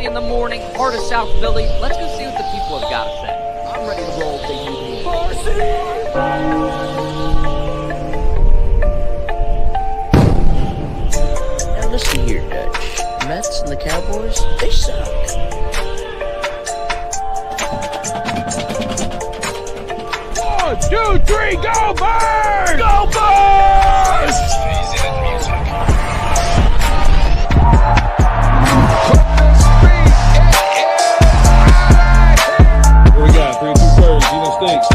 in the morning, heart of South Philly. Let's go see what the people have got to say. I'm ready to roll if they need me. Now listen here, Dutch. The Mets and the Cowboys, they suck. 1, 2, 3, go Birds! Go Birds! What we got? 302BIRDS, Jaelan Steaks.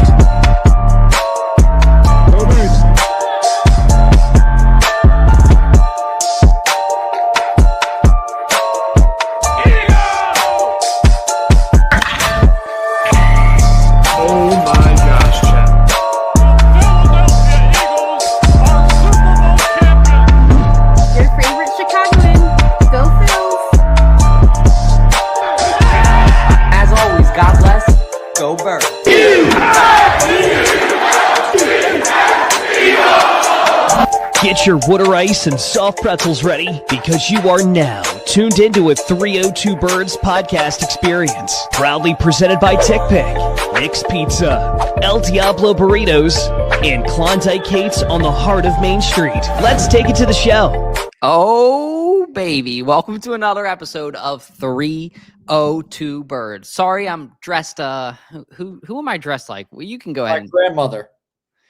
Go Birds! Oh my gosh, chat. Your favorite Chicagoan. Go Phillies. As always, God bless. Go Birds. Get your water ice and soft pretzels ready because you are now tuned into a 302BIRDS podcast experience. Proudly presented by TickPick, Nick's Pizza, El Diablo Burritos, and Klondike Kate's on the heart of Main Street. Let's take it to the show. Oh, baby. Welcome to another episode of 302BIRDS. Sorry, I'm dressed. Who am I dressed like? Well, you can go ahead. My grandmother.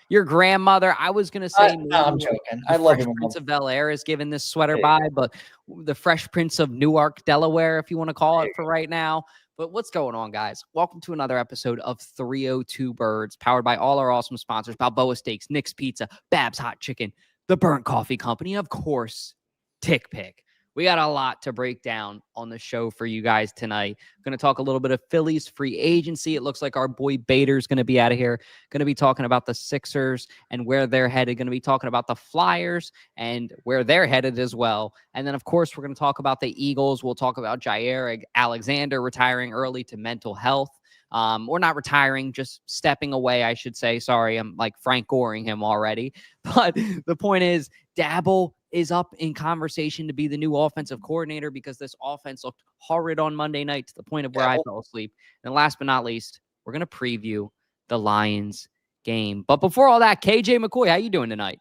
Your grandmother. I was going to say. No, I'm joking. I love Fresh him. Prince of Bel-Air is giving this sweater Yeah. by, but the Fresh Prince of Newark, Delaware, if you want to call it for right now. But what's going on, guys? Welcome to another episode of 302BIRDS, powered by all our awesome sponsors, Balboa Steaks, Nick's Pizza, Bab's Hot Chicken, The Burnt Coffee Company, of course, TickPick. We got a lot to break down on the show for you guys tonight. Going to talk a little bit of Phillies free agency. It looks like our boy Bader's going to be out of here. Going to be talking about the Sixers and where they're headed. Going to be talking about the Flyers and where they're headed as well. And then, of course, we're going to talk about the Eagles. We'll talk about Jaelan Alexander retiring early to mental health. Or not retiring, just stepping away, I should say. Sorry, I'm like Frank Goring him already. But the point is, Diablo is up in conversation to be the new offensive coordinator because this offense looked horrid on Monday night to the point of where I fell asleep. And last but not least, we're going to preview the Lions game. But before all that, KJ McCoy, how you doing tonight?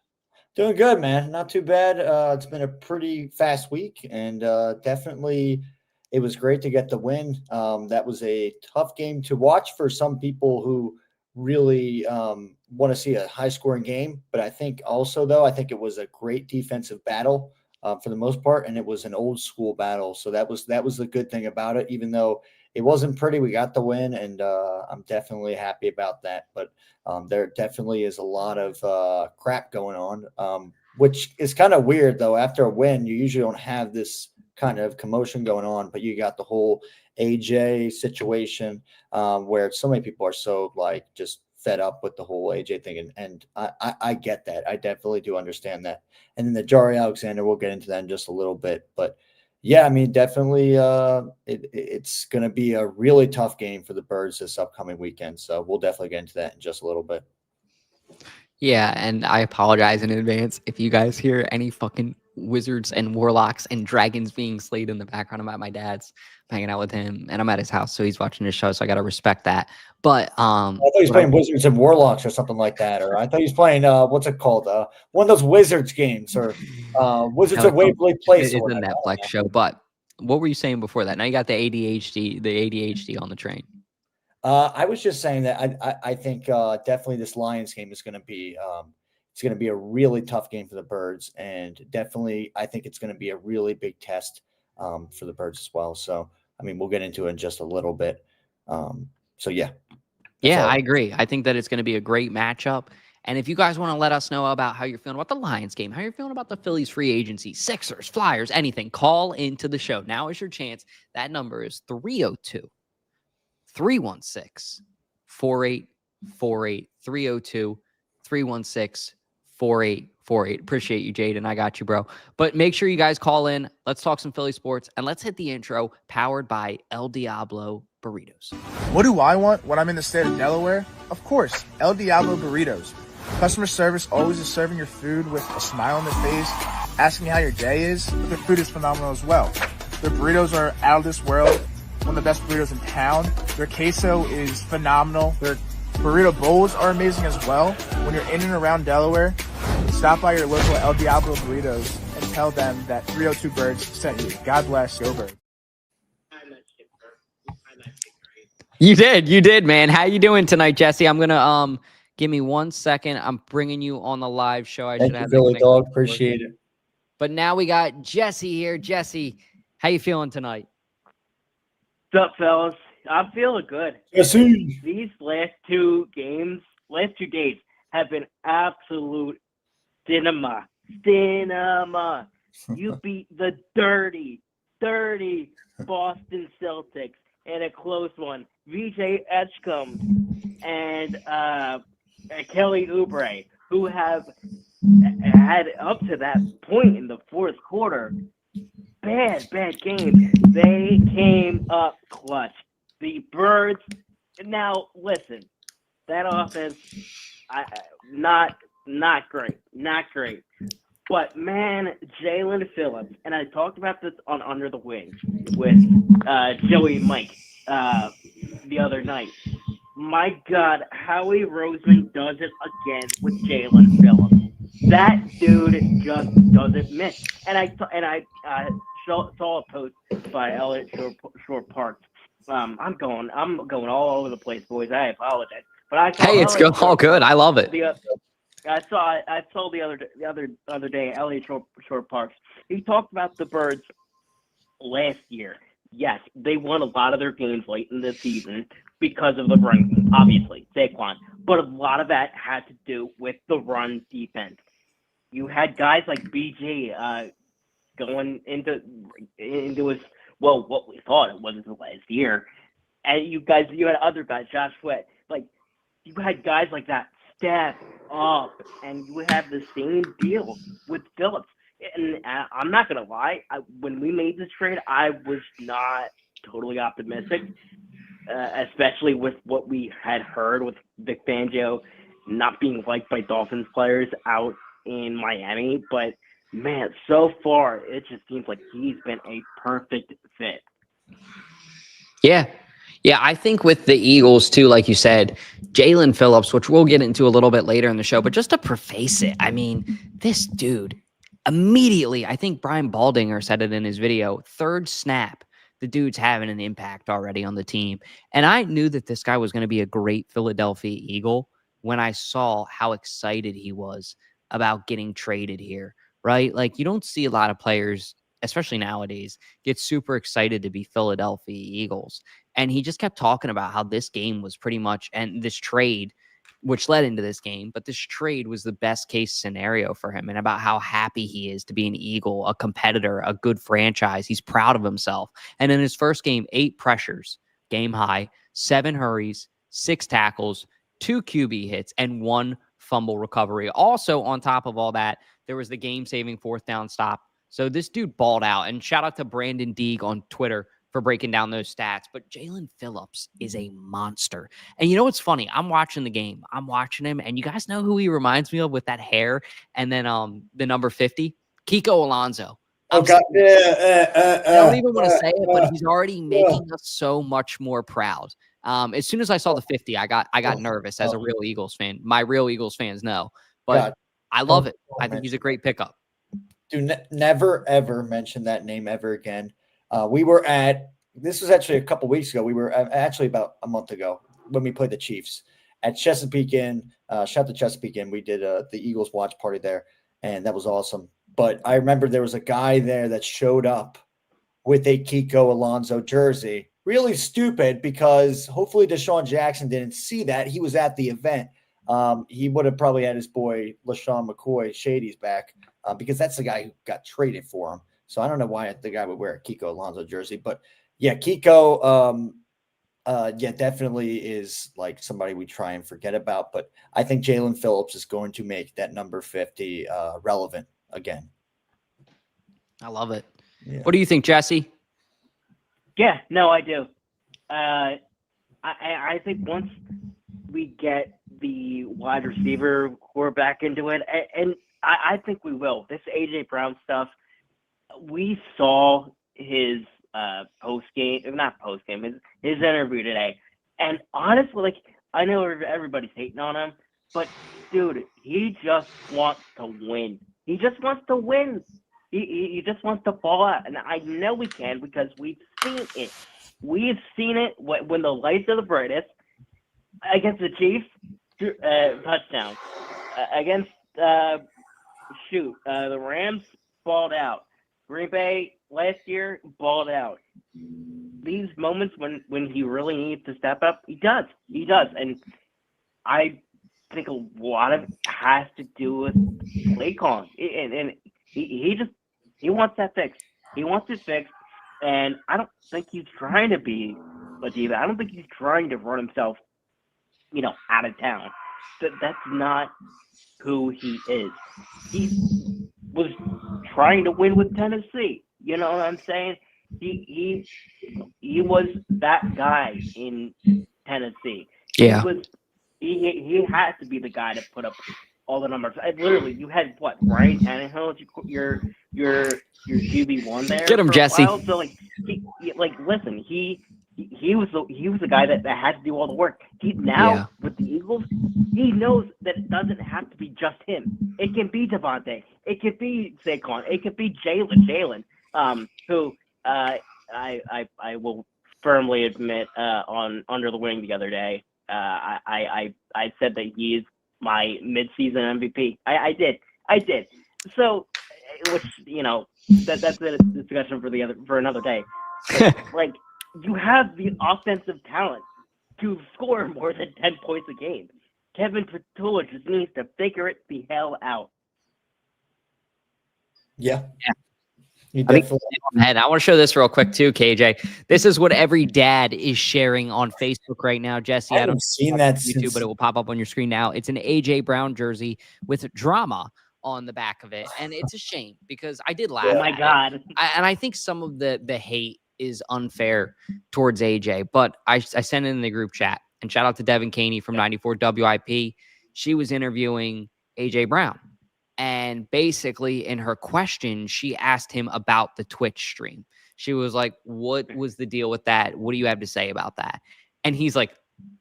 Doing good, man. Not too bad. It's been a pretty fast week, and definitely it was great to get the win. That was a tough game to watch for some people who really want to see a high-scoring game. But I think also, though, I think it was a great defensive battle for the most part, and it was an old-school battle. So that was the good thing about it. Even though it wasn't pretty, we got the win, and I'm definitely happy about that. But there definitely is a lot of crap going on, which is kind of weird, though. After a win, you usually don't have this kind of commotion going on, but you got the whole AJ situation where so many people are so like just fed up with the whole AJ thing. And I get that. I definitely do understand that. And then the Jaelan Alexander, we'll get into that in just a little bit. But yeah, I mean, definitely it's going to be a really tough game for the Birds this upcoming weekend. So we'll definitely get into that in just a little bit. Yeah, and I apologize in advance if you guys hear any fucking wizards and warlocks and dragons being slayed in the background. I'm at my dad's, hanging out with him, and I'm at his house, so he's watching his show, so I got to respect that. But I thought he was playing Wizards and Warlocks or something like that, or I thought he was playing what's it called? One of those Wizards games, or Wizards of Waverly Place. It's a Netflix show. But what were you saying before that? Now you got the ADHD on the train. I was just saying that I think definitely this Lions game is going to be it's going to be a really tough game for the Birds, and definitely I think it's going to be a really big test for the Birds as well. So I mean, we'll get into it in just a little bit. So yeah. Yeah, I agree. I think that it's going to be a great matchup. And if you guys want to let us know about how you're feeling about the Lions game, how you're feeling about the Phillies free agency, Sixers, Flyers, anything, call into the show. Now is your chance. That number is 302-316-4848. 302-316-4848. Appreciate you, Jaden. I got you, bro. But make sure you guys call in. Let's talk some Philly sports, and let's hit the intro powered by El Diablo Burritos. What do I want when I'm in the state of Delaware? Of course, El Diablo Burritos. Customer service always is serving your food with a smile on their face, asking how your day is. Their food is phenomenal as well. Their burritos are out of this world. One of the best burritos in town. Their queso is phenomenal. Their burrito bowls are amazing as well. When you're in and around Delaware, stop by your local El Diablo Burritos and tell them that 302 Birds sent you. God bless. Go Birds. You did, man. How you doing tonight, Jesse? I'm gonna give me 1 second. I'm bringing you on the live show. I Thank should you, have Billy Dog. Appreciate it. But now we got Jesse here. Jesse, how you feeling tonight? What's up, fellas? I'm feeling good. Jesse. These last two days have been absolute cinema. You beat the dirty Boston Celtics in a close one. VJ Edgecombe and Kelly Oubre, who have had up to that point in the fourth quarter bad games. They came up clutch. The Birds. Now listen, that offense, not great. But man, Jaelan Phillips, and I talked about this on Under the Wing with Joey and Mike the other night. My God, Howie Roseman does it again with Jaelan Phillips. That dude just doesn't miss. And I saw a post by Elliot Shore Parks. I'm going all over the place, boys. I apologize, but It's all good. I love it. I saw the other day Elliot Shore Parks. He talked about the Birds last year. Yes, they won a lot of their games late in the season because of the run, obviously, Saquon. But a lot of that had to do with the run defense. You had guys like BG going into his, well, what we thought it was his last year. And you had other guys, Josh Sweat. Like, you had guys like that step up, and you have the same deal with Phillips. And I'm not going to lie, when we made this trade, I was not totally optimistic, especially with what we had heard with Vic Fangio not being liked by Dolphins players out in Miami. But, man, so far, it just seems like he's been a perfect fit. Yeah, I think with the Eagles, too, like you said, Jaelan Phillips, which we'll get into a little bit later in the show, but just to preface it, I mean, this dude – immediately, I think Brian Baldinger said it in his video, third snap, the dude's having an impact already on the team. And I knew that this guy was going to be a great Philadelphia Eagle when I saw how excited he was about getting traded here, right? Like, you don't see a lot of players, especially nowadays, get super excited to be Philadelphia Eagles. And he just kept talking about how this game was pretty much, and this trade, which led into this game, but this trade was the best case scenario for him, and about how happy he is to be an Eagle, a competitor, a good franchise. He's proud of himself. And in his first game, 8 pressures, game high, 7 hurries, 6 tackles, 2 QB hits, and 1 fumble recovery. Also, on top of all that, there was the game-saving 4th down stop. So this dude balled out. And shout out to Brandon Deeg on Twitter for breaking down those stats. But Jaelan Phillips is a monster. And you know what's funny? I'm watching the game. I'm watching him, and you guys know who he reminds me of with that hair and then the number 50? Kiko Alonso. Oh, God. I don't even want to say it, but he's already making us so much more proud. As soon as I saw the 50, I got nervous as a real Eagles fan. My real Eagles fans know. But God. I love it. I think he's a great pickup. Do never, ever mention that name ever again. We were this was actually a couple weeks ago. We were actually about a month ago when we played the Chiefs at Chesapeake Inn. Shout to Chesapeake Inn. We did the Eagles watch party there, and that was awesome. But I remember there was a guy there that showed up with a Kiko Alonso jersey. Really stupid, because hopefully Deshaun Jackson didn't see that. He was at the event. He would have probably had his boy LaShawn McCoy Shady's back, because that's the guy who got traded for him. So I don't know why the guy would wear a Kiko Alonso jersey, but yeah, Kiko, definitely is like somebody we try and forget about. But I think Jaelan Phillips is going to make that number 50 relevant again. I love it. Yeah. What do you think, Jesse? Yeah, no, I do. I think once we get the wide receiver core back into it, and I think we will. This A.J. Brown stuff, we saw his not post game, his interview today. And honestly, like, I know everybody's hating on him, but dude, he just wants to win. He just wants to win. He just wants to fall out. And I know we can because we've seen it. We've seen it when the lights are the brightest. Against the Chiefs, touchdown. Against the Rams, balled out. Green Bay last year, balled out. These moments when he really needs to step up, he does. He does. And I think a lot of it has to do with play calling. And he wants that fixed. He wants it fixed. And I don't think he's trying to be a diva. I don't think he's trying to run himself, out of town. That's not who he is. He was trying to win with Tennessee. You know what I'm saying? He was that guy in Tennessee. Yeah. He had to be the guy to put up all the numbers. Literally, you had what, Ryan Tannehill, your QB1 there. Get him, Jesse. So listen, he was the guy that had to do all the work. With the Eagles, he knows that it doesn't have to be just him. It can be Devontae. It could be Saquon. It could be Jaelan, who I will firmly admit on Under the Wing the other day, I said that he is my mid-season MVP. I did. So, which that's a discussion for another day. But, you have the offensive talent to score more than 10 points a game. Kevin Patullo just needs to figure it the hell out. Yeah. I want to show this real quick too, KJ. This is what every dad is sharing on Facebook right now, Jesse. I haven't seen that on YouTube, but it will pop up on your screen now. It's an AJ Brown jersey with drama on the back of it, and it's a shame because I did laugh. Oh my God! And I think some of the hate is unfair towards AJ, but I sent it in the group chat. And shout out to Devin Caney from 94 WIP. She was interviewing AJ Brown. And basically in her question, she asked him about the Twitch stream. She was like, what was the deal with that? What do you have to say about that? And he's like,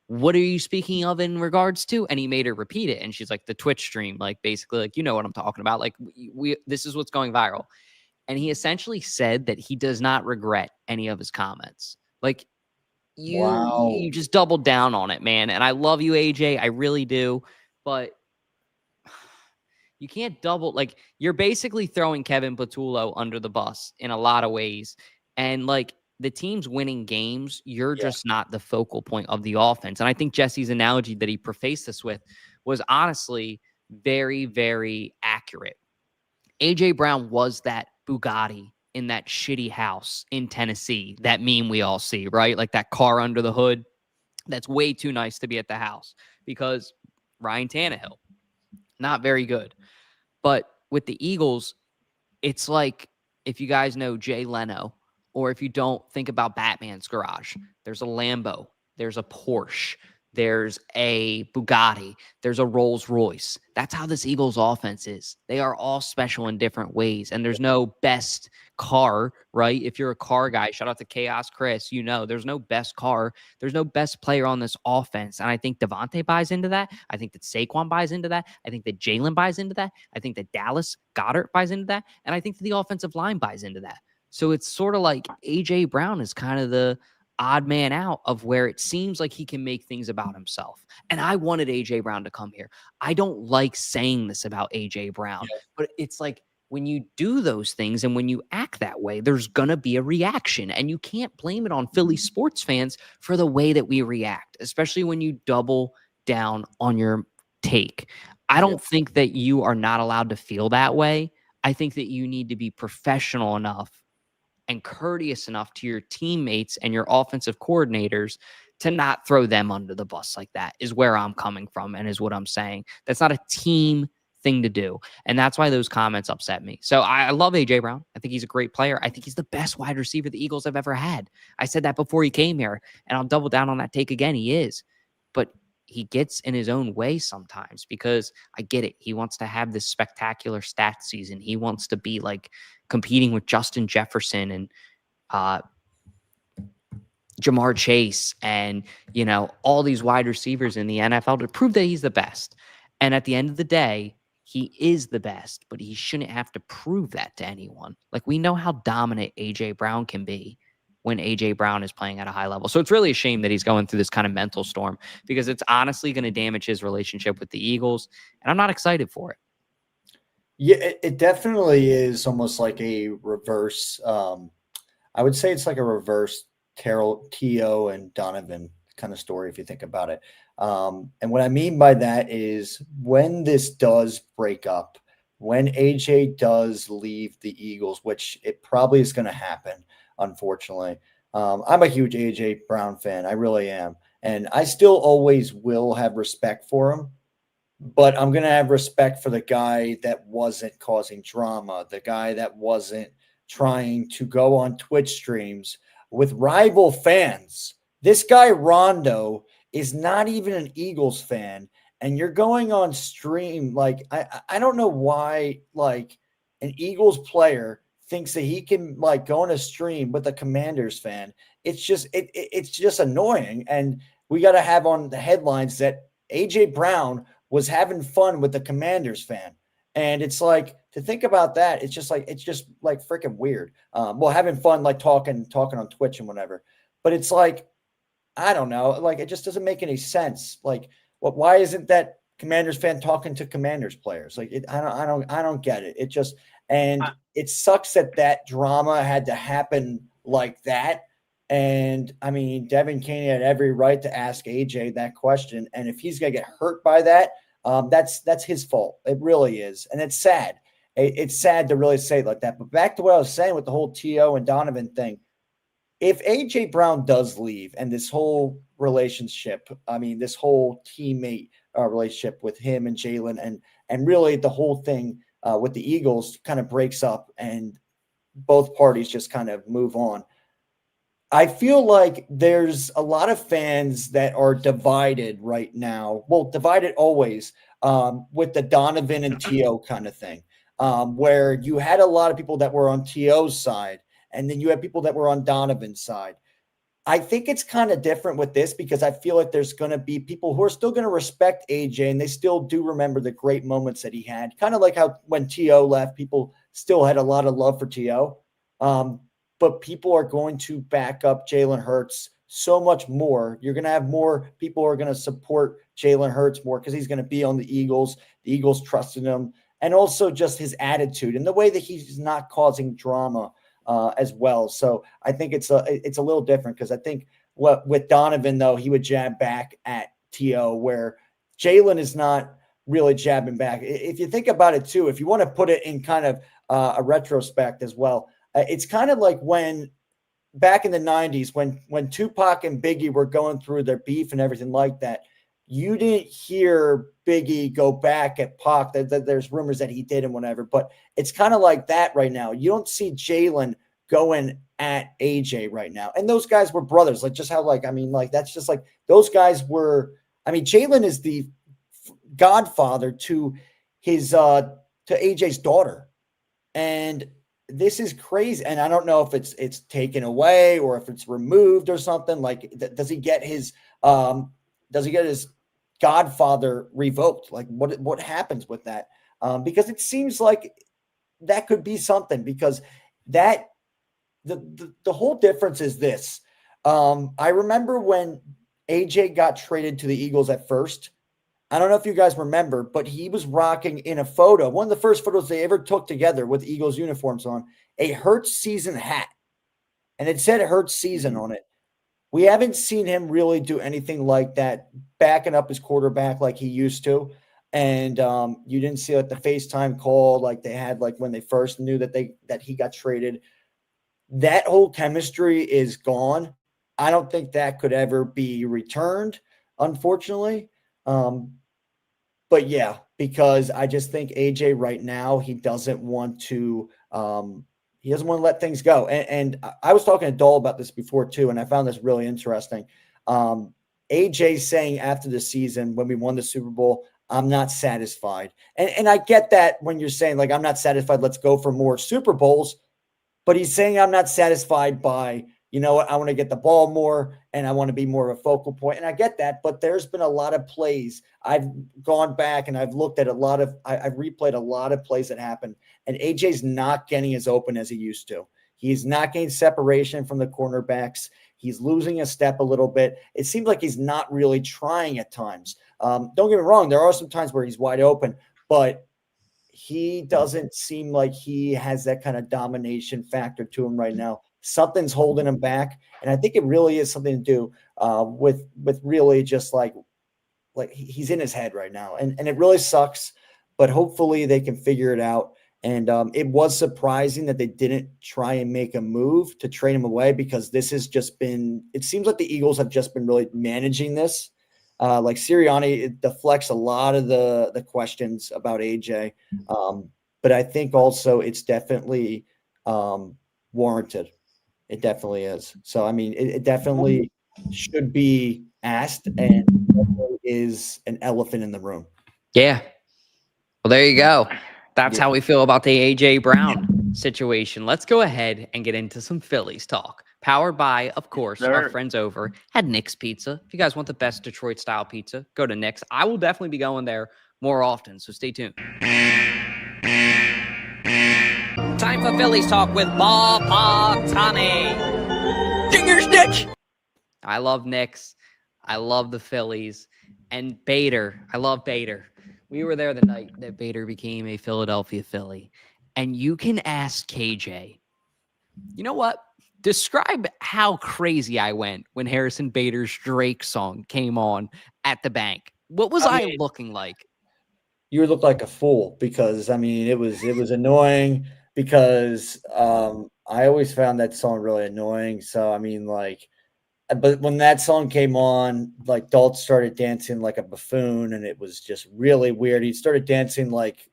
what are you speaking of in regards to? And he made her repeat it. And she's like, the Twitch stream, like basically like, you know what I'm talking about. Like this is what's going viral. And he essentially said that he does not regret any of his comments. Like you just doubled down on it, man. And I love you, AJ. I really do. But you can't you're basically throwing Kevin Patullo under the bus in a lot of ways. And the team's winning games, you're just not the focal point of the offense. And I think Jesse's analogy that he prefaced this with was honestly very, very accurate. AJ Brown was that Bugatti in that shitty house in Tennessee, that meme we all see, right? Like that car under the hood. That's way too nice to be at the house because Ryan Tannehill, not very good. But with the Eagles, it's like if you guys know Jay Leno, or if you don't, think about Batman's garage. There's a Lambo, there's a Porsche, there's a Bugatti, there's a Rolls Royce. That's how this Eagles offense is. They are all special in different ways. And there's no best car, right? If you're a car guy, shout out to Chaos Chris, there's no best car. There's no best player on this offense. And I think Devontae buys into that. I think that Saquon buys into that. I think that Jaelan buys into that. I think that Dallas Goedert buys into that. And I think that the offensive line buys into that. So it's sort of like AJ Brown is kind of the odd man out of where it seems like he can make things about himself. And I wanted AJ Brown to come here. I don't like saying this about AJ Brown, but it's like when you do those things and when you act that way, there's going to be a reaction. And you can't blame it on Philly sports fans for the way that we react, especially when you double down on your take. I don't think that you are not allowed to feel that way. I think that you need to be professional enough and courteous enough to your teammates and your offensive coordinators to not throw them under the bus like that is where I'm coming from and is what I'm saying. That's not a team thing to do. And that's why those comments upset me. So I love AJ Brown. I think he's a great player. I think he's the best wide receiver the Eagles have ever had. I said that before he came here, and I'll double down on that take again. He is. But he gets in his own way sometimes because I get it. He wants to have this spectacular stat season. He wants to be like competing with Justin Jefferson and Jamar Chase and, all these wide receivers in the NFL to prove that he's the best. And at the end of the day, he is the best, but he shouldn't have to prove that to anyone. Like, we know how dominant A.J. Brown can be when A.J. Brown is playing at a high level. So it's really a shame that he's going through this kind of mental storm, because it's honestly going to damage his relationship with the Eagles, and I'm not excited for it. Yeah, it definitely is almost like a reverse. I would say it's like a reverse T.O. and Donovan kind of story, if you think about it. And what I mean by that is, when this does break up, when AJ does leave the Eagles, which it probably is going to happen, unfortunately. I'm a huge AJ Brown fan. I really am. And I still always will have respect for him, but I'm going to have respect for the guy that wasn't causing drama, the guy that wasn't trying to go on Twitch streams with rival fans. This guy, Rondo, is not even an Eagles fan, and you're going on stream. Like, I don't know why, like, an Eagles player thinks that he can, like, go on a stream with a Commanders fan. It's just it's just annoying. And we got to have on the headlines that AJ Brown was having fun with the Commanders fan. And it's like, to think about that, it's just like freaking weird. Well, having fun, like talking on Twitch and whatever. But it's like, I don't know, like, it just doesn't make any sense. Like, why isn't that Commanders fan talking to Commanders players? Like, I don't get it. It just, and it sucks that drama had to happen like that. And I mean, Devin Caney had every right to ask AJ that question. And if he's going to get hurt by that, that's his fault. It really is. And it's sad. It's sad to really say it like that. But back to what I was saying with the whole T.O. and Donovan thing. If AJ Brown does leave, and this whole relationship, I mean, this whole teammate relationship with him and Jaelan, and really the whole thing with the Eagles kind of breaks up, and both parties just kind of move on, I feel like there's a lot of fans that are divided right now. Well, divided always, with the Donovan and T.O. kind of thing, where you had a lot of people that were on T.O.'s side, and then you have people that were on Donovan's side. I think it's kind of different with this, because I feel like there's going to be people who are still going to respect AJ, and they still do remember the great moments that he had. Kind of like how when T.O. left, people still had a lot of love for T.O. But people are going to back up Jalen Hurts so much more. You're going to have more people who are going to support Jalen Hurts more, because he's going to be on the Eagles. The Eagles trusted him, and also just his attitude and the way that he's not causing drama as well. So I think it's a little different, because I think with Donovan, though, he would jab back at T.O., where Jaelan is not really jabbing back. If you think about it too, if you want to put it in kind of a retrospect as well, it's kind of like when back in the 90s, when Tupac and Biggie were going through their beef and everything like that, you didn't hear Biggie go back at Pac. There's rumors that he did and whatever, but it's kind of like that right now. You don't see Jaelan going at AJ right now. And those guys were brothers. Like, just how, like, I mean, like, that's just like, those guys were, I mean, Jaelan is the godfather to his, to AJ's daughter. And this is crazy. And I don't know if it's taken away or if it's removed or something. Like, does he get his godfather revoked? Like, what happens with that? Because it seems like that could be something, because that the whole difference is this. I remember when AJ got traded to the Eagles at first. I don't know if you guys remember, but he was rocking in a photo, one of the first photos they ever took together with Eagles uniforms on, a Hurts season hat. And it said Hurts season on it. We haven't seen him really do anything like that, backing up his quarterback like he used to. And you didn't see like the FaceTime call like they had like when they first knew that he got traded. That whole chemistry is gone. I don't think that could ever be returned, unfortunately. But yeah, because I just think AJ right now, he doesn't want to let things go. And I was talking to Dole about this before too, and I found this really interesting. AJ saying after the season, when we won the Super Bowl, I'm not satisfied. And I get that when you're saying like, I'm not satisfied, let's go for more Super Bowls. but he's saying I'm not satisfied by, you know what, I want to get the ball more and I want to be more of a focal point. And I get that, but there's been a lot of plays. I've gone back and I've looked at I've replayed a lot of plays that happened, and AJ's not getting as open as he used to. He's not getting separation from the cornerbacks. He's losing a step a little bit. It seems like he's not really trying at times. Don't get me wrong. There are some times where he's wide open, but he doesn't seem like he has that kind of domination factor to him right now. Something's holding him back. And I think it really is something to do with really just like he's in his head right now. And it really sucks, but hopefully they can figure it out. And it was surprising that they didn't try and make a move to trade him away, because this has just been, it seems like the Eagles have just been really managing this. Like Sirianni, it deflects a lot of the questions about AJ. But I think also it's definitely warranted. It definitely is. So, I mean, it definitely should be asked, and is an elephant in the room. Yeah. Well, there you go. That's how we feel about the A.J. Brown situation. Let's go ahead and get into some Phillies talk. Powered by, of course, our friends over at Nick's Pizza. If you guys want the best Detroit-style pizza, go to Nick's. I will definitely be going there more often, so stay tuned. Time for Phillies talk with Bob Tommy. Finger stitch. I love Nick's. I love the Phillies. And Bader. I love Bader. We were there the night that Bader became a Philadelphia Philly. And you can ask KJ, you know what? Describe how crazy I went when Harrison Bader's Drake song came on at the bank. What was I looking like? You looked like a fool, because, I mean, it was annoying, because I always found that song really annoying. So, I mean, like, but when that song came on, like, Dalt started dancing like a buffoon, and it was just really weird. He started dancing like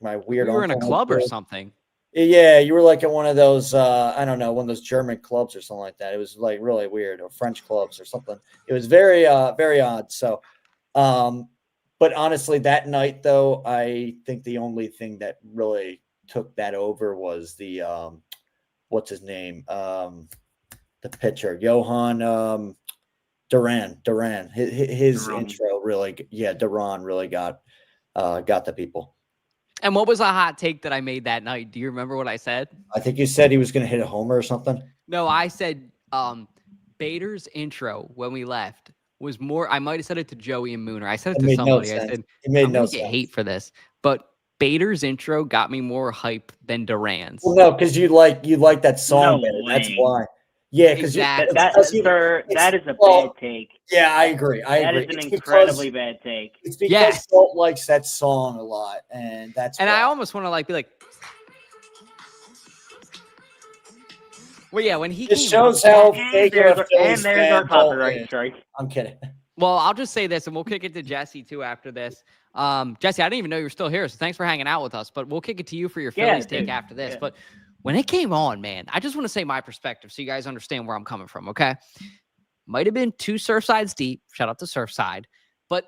my weird. We were in a club or something. Yeah, you were like at one of those, I don't know, one of those German clubs or something like that. It was like really weird, or French clubs or something. It was very, very odd. So, but honestly, that night though, I think the only thing that really took that over was the, what's his name? The pitcher, Johan Duran. His intro really, Duran really got the people. And what was a hot take that I made that night? Do you remember what I said? I think you said he was going to hit a homer or something. No, I said Bader's intro when we left was more. I might have said it to Joey and Mooner. I said it to somebody. I said, it made I'm no gonna sense. get hate for this, but Bader's intro got me more hype than Duran's. Well, no, because you like that song better. That's why. Yeah, because exactly. That is a bad take. Yeah, I agree. That is an incredibly bad take. It's because Salt likes that song a lot, and that's. And why. I almost want to be like. Well, yeah, when he just shows how fake there's our copyright strike. I'm kidding. Well, I'll just say this, and we'll kick it to Jesse too after this. Jesse, I didn't even know you were still here, so thanks for hanging out with us. But we'll kick it to you for your Phillies take after this. Yeah. But when it came on, man, I just want to say my perspective so you guys understand where I'm coming from. Okay, might have been 2 Surfsides deep. Shout out to Surfside, but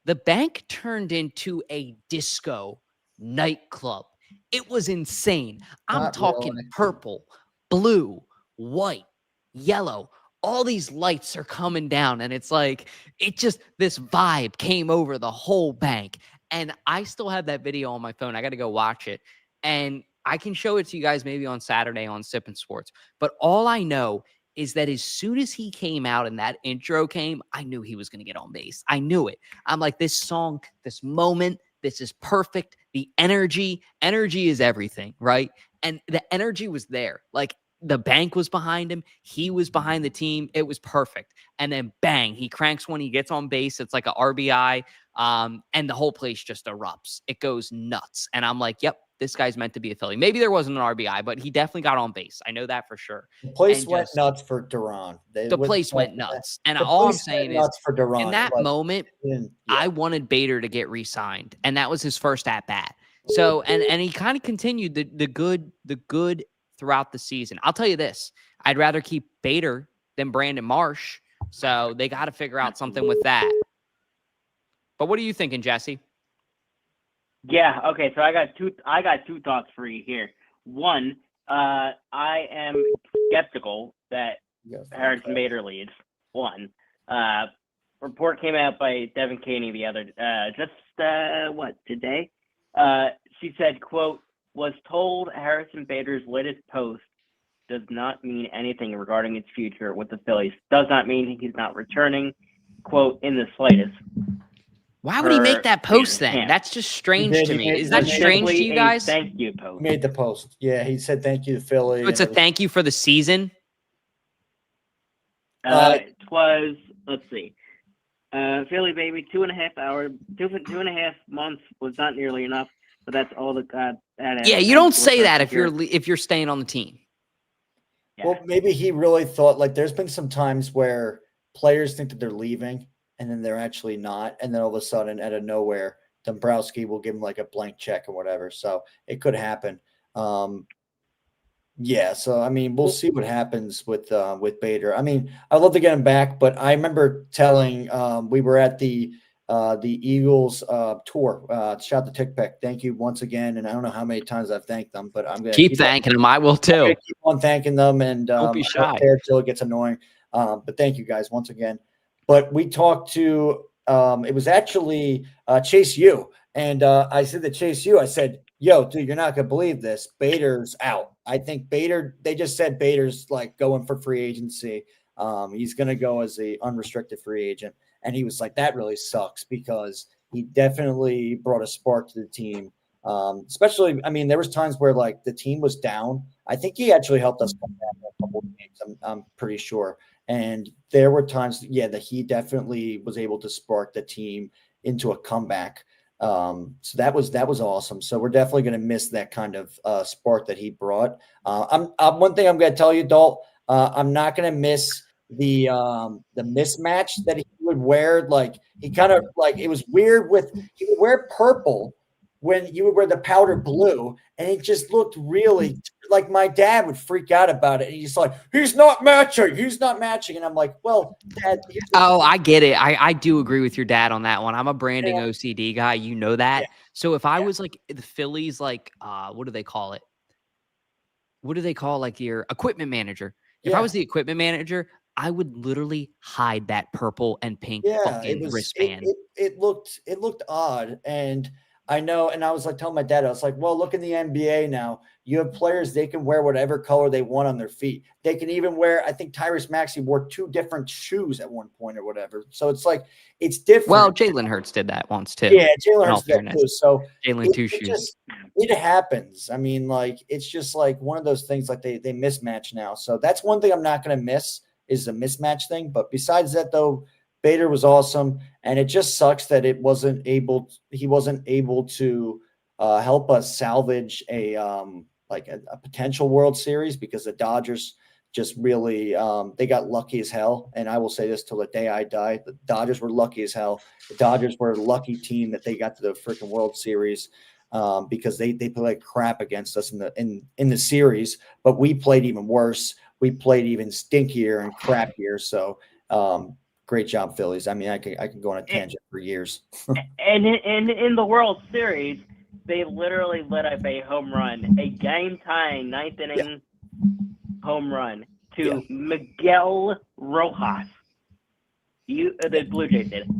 the bank turned into a disco nightclub. It was insane. I'm talking purple, blue, white, yellow. All these lights are coming down, and it's like, this vibe came over the whole bank. And I still have that video on my phone. I got to go watch it. And I can show it to you guys maybe on Saturday on Sippin' Sports. But all I know is that as soon as he came out and that intro came, I knew he was going to get on base. I knew it. I'm like, this song, this moment, this is perfect. The energy is everything, right? And the energy was there. Like, the bank was behind him. He was behind the team. It was perfect. And then bang, he cranks one. He gets on base. It's like a RBI. And the whole place just erupts. It goes nuts. And I'm like, yep, this guy's meant to be a Philly. Maybe there wasn't an RBI, but he definitely got on base. I know that for sure. The place went nuts for Duran. The place went nuts. And all I'm saying is, for Duran. In that moment, I wanted Bader to get re-signed. And that was his first at-bat. So, and he kind of continued the good throughout the season. I'll tell you this, I'd rather keep Bader than Brandon Marsh. So they got to figure out something with that. But what are you thinking, Jesse? Yeah, okay, so I got two thoughts for you here. One, I am skeptical that Yes. Harrison Bader leads. One. Report came out by Devin Caney the other today? She said, quote, was told Harrison Bader's latest post does not mean anything regarding its future with the Phillies. Does not mean he's not returning, quote, in the slightest. Why would he make that post then? camp. That's just strange He to did. me. Is He that made strange to Simply you a guys? Thank you post. He made the post. Yeah, he said thank you to Philly. So it's a thank you for the season? It was, let's see. Philly baby, 2.5 months was not nearly enough, but that's all that got. Yeah, you don't say that if you're staying on the team. Yeah. Well, maybe he really thought, like, there's been some times where players think that they're leaving and then they're actually not. And then all of a sudden, out of nowhere, Dombrowski will give him like a blank check or whatever. So it could happen. Yeah. So, I mean, we'll see what happens with Bader. I mean, I'd love to get him back, but I remember telling, we were at the Eagles tour. Shout out to TickPick. Thank you once again. And I don't know how many times I've thanked them, but I'm going to keep thanking them. I will too. keep on thanking them, and Don't be shy until it gets annoying. But thank you guys once again. But we talked to it was actually Chase U, and I said to Chase U, I said, "Yo, dude, you're not gonna believe this. Bader's out. I think Bader. They just said Bader's like going for free agency. He's gonna go as a unrestricted free agent." And he was like, "That really sucks because he definitely brought a spark to the team." Especially, I mean, there was times where like the team was down. I think he actually helped us come back in a couple of games. I'm pretty sure. And there were times, yeah, that he definitely was able to spark the team into a comeback. So that was awesome. So we're definitely going to miss that kind of spark that he brought. One thing I'm going to tell you, Dalt, I'm not going to miss the mismatch that he would wear. Like he kind of like, it was weird he would wear purple when you would wear the powder blue, and it just looked really like my dad would freak out about it. And he's like, he's not matching. And I'm like, well, Dad. I get it. I do agree with your dad on that one. I'm a branding OCD guy. You know that. Yeah. So if I was like the Phillies, like, what do they call it? What do they call like your equipment manager? If I was the equipment manager, I would literally hide that purple and pink fucking wristband. It looked odd. And I know, and I was like telling my dad, I was like, well, look in the NBA now. You have players, they can wear whatever color they want on their feet. They can even wear, I think Tyrese Maxey wore 2 different shoes at one point or whatever. So it's like, it's different. Well, Jalen Hurts did that once too. Yeah, Jalen Hurts did that too. So Jalen 2 shoes. It happens. I mean, like, it's just like one of those things, like they mismatch now. So that's one thing I'm not going to miss is the mismatch thing. But besides that, though, Bader was awesome, and it just sucks that he wasn't able to help us salvage a potential World Series, because the Dodgers just really they got lucky as hell. And I will say this till the day I die: the Dodgers were lucky as hell. The Dodgers were a lucky team that they got to the freaking World Series because they played like crap against us in the series, but we played even worse. We played even stinkier and crappier. So. Great job, Phillies. I mean, I can go on a tangent for years. And in the World Series, they literally let up a home run, a game-tying ninth inning home run to Miguel Rojas. The Blue Jays did.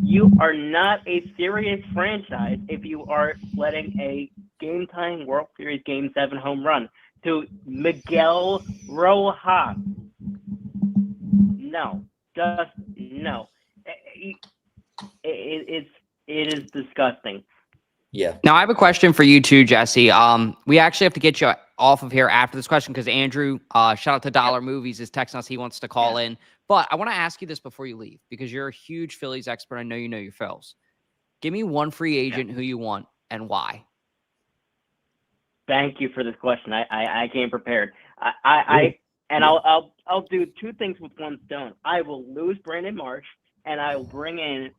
You are not a serious franchise if you are letting a game-tying World Series Game 7 home run to Miguel Rojas. No. Just no. It is disgusting. Yeah. Now I have a question for you too, Jesse. We actually have to get you off of here after this question because Andrew, shout out to Dollar Movies, is texting us. He wants to call in. But I want to ask you this before you leave because you're a huge Phillies expert. I know you know your Phils. Give me one free agent who you want and why. Thank you for this question. I came prepared. I'll do 2 things with one stone. I will lose Brandon Marsh, and I will bring in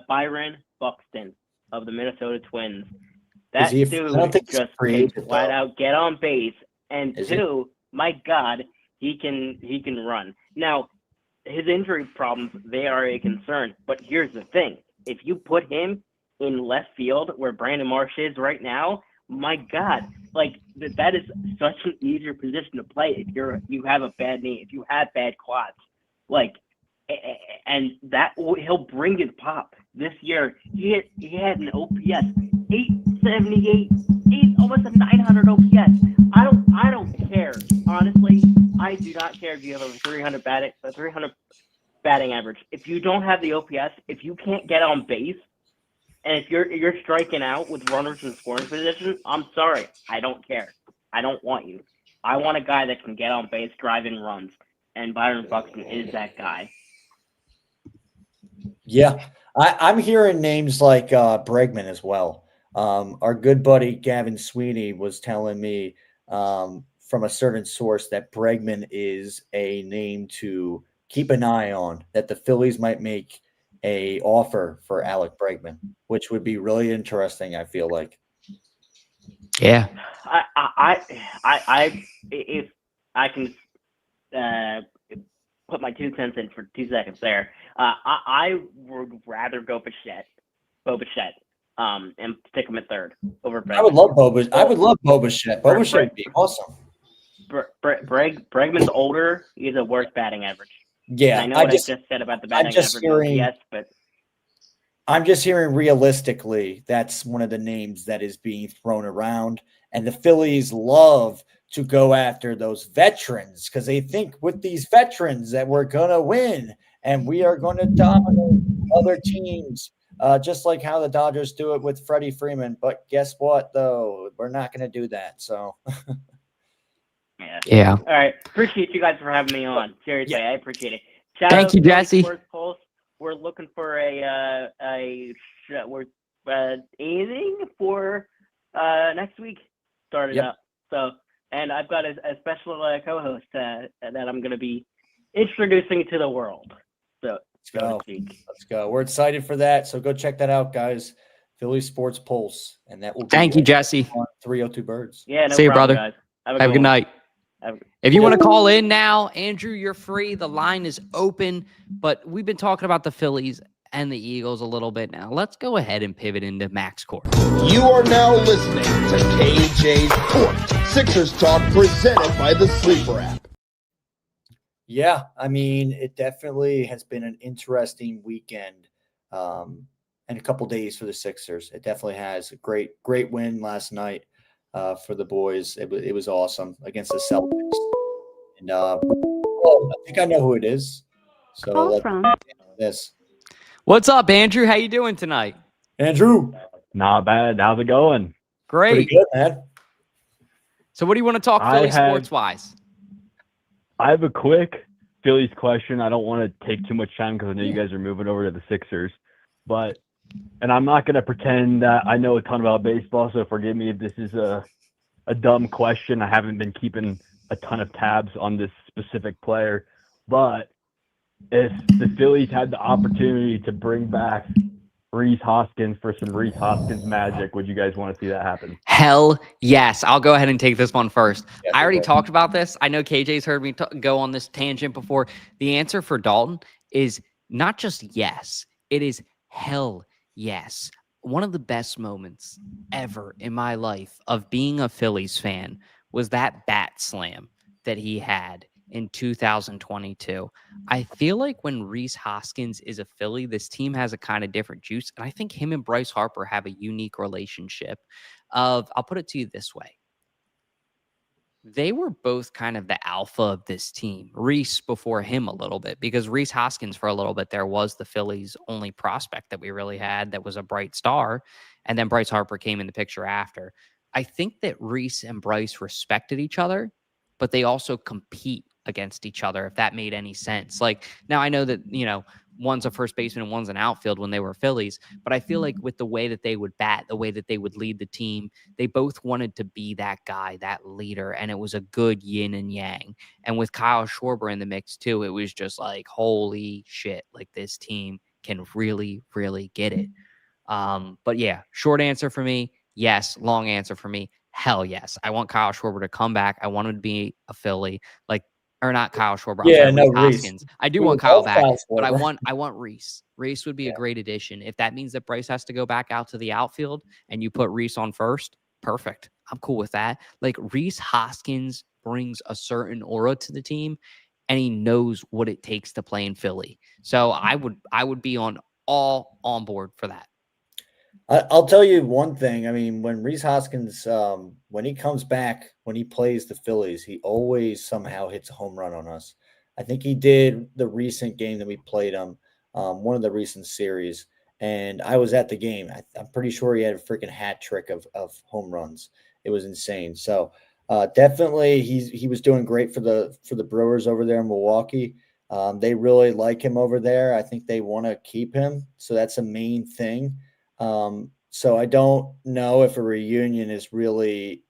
Byron Buxton of the Minnesota Twins. That dude just can flat out get on base, and 2, my God, he can run. Now, his injury problems, they are a concern. But here's the thing: if you put him in left field where Brandon Marsh is right now, my God, like that is such an easier position to play if you have a bad knee, if you have bad quads, like, and that he'll bring his pop. This year he had an OPS 878, almost a 900 OPS. I don't care, honestly. I do not care if you have a 300 batting average. If you don't have the OPS, if you can't get on base, and if you're striking out with runners in scoring position, I'm sorry. I don't care. I don't want you. I want a guy that can get on base, drive in runs, and Byron Buxton is that guy. Yeah, I'm hearing names like Bregman as well. Our good buddy Gavin Sweeney was telling me from a certain source that Bregman is a name to keep an eye on, that the Phillies might make a offer for Alec Bregman, which would be really interesting, I feel like. Yeah. If I can put my 2 cents in for 2 seconds there, I would rather go Bo Bichette, and stick him at third over Bregman. I would love Bo Bichette. Bo Bichette would be awesome. Bregman's older. He has a worse batting average. Yeah, I know what I just said about the batting average. Yes, but I'm just hearing realistically that's one of the names that is being thrown around, and the Phillies love to go after those veterans because they think with these veterans that we're gonna win and we are going to dominate other teams, just like how the Dodgers do it with Freddie Freeman. But guess what, though? We're not going to do that. So. Yeah. All right. Appreciate you guys for having me on. Seriously, I appreciate it. Thank you, Jesse. Sports Pulse. We're looking for we're aiming for next week. Started up. So, and I've got a special co-host that I'm going to be introducing to the world. So let's go. We're excited for that. So go check that out, guys. Philly Sports Pulse, and that will. Thank you, Jesse. 302 Birds. Yeah. No See you, problem, brother. Guys. Have a good night. If you want to call in now, Andrew, you're free. The line is open, but we've been talking about the Phillies and the Eagles a little bit now. Let's go ahead and pivot into Max Court. You are now listening to KJ Court, Sixers Talk presented by the Sleeper app. Yeah, I mean, it definitely has been an interesting weekend and a couple days for the Sixers. It definitely has. A great win last night for the boys. It was awesome against the Celtics. And I think I know who it is. So let's this. What's up, Andrew? How you doing tonight? Andrew. Not bad. How's it going? Great. Pretty good, man. So what do you want to talk Philly sports-wise? I have a quick Phillies question. I don't want to take too much time because I know you guys are moving over to the Sixers. And I'm not going to pretend that I know a ton about baseball, so forgive me if this is a dumb question. I haven't been keeping a ton of tabs on this specific player. But if the Phillies had the opportunity to bring back Rhys Hoskins for some Rhys Hoskins magic, would you guys want to see that happen? Hell yes. I'll go ahead and take this one first. I already talked about this. I know KJ's heard me go on this tangent before. The answer for Dalton is not just yes. It is hell yes. One of the best moments ever in my life of being a Phillies fan was that bat slam that he had in 2022. I feel like when Rhys Hoskins is a Philly, this team has a kind of different juice. And I think him and Bryce Harper have a unique relationship I'll put it to you this way. They were both kind of the alpha of this team. Rhys before him a little bit, because Rhys Hoskins for a little bit there was the Phillies' only prospect that we really had that was a bright star. And then Bryce Harper came in the picture after. I think that Rhys and Bryce respected each other, but they also compete against each other, if that made any sense. Like, now I know that, one's a first baseman and one's an outfield when they were Phillies, but I feel like with the way that they would bat, the way that they would lead the team, they both wanted to be that guy, that leader, and it was a good yin and yang. And with Kyle Schwarber in the mix too, it was just like, holy shit, like this team can really, really get it. But yeah, short answer for me, yes. Long answer for me, hell yes. I want Kyle Schwarber to come back. I want him to be a Philly, or not Kyle Schwarber. Yeah, Rhys Hoskins. I do want Kyle back, but I want Rhys. Rhys would be a great addition. If that means that Bryce has to go back out to the outfield and you put Rhys on first, perfect. I'm cool with that. Like Rhys Hoskins brings a certain aura to the team, and he knows what it takes to play in Philly. So I would be on board for that. I'll tell you one thing. I mean, when Rhys Hoskins, when he comes back, when he plays the Phillies, he always somehow hits a home run on us. I think he did the recent game that we played him, one of the recent series, and I was at the game. I'm pretty sure he had a freaking hat trick of home runs. It was insane. So definitely, he was doing great for the Brewers over there in Milwaukee. They really like him over there. I think they want to keep him, so that's a main thing. So I don't know if a reunion is really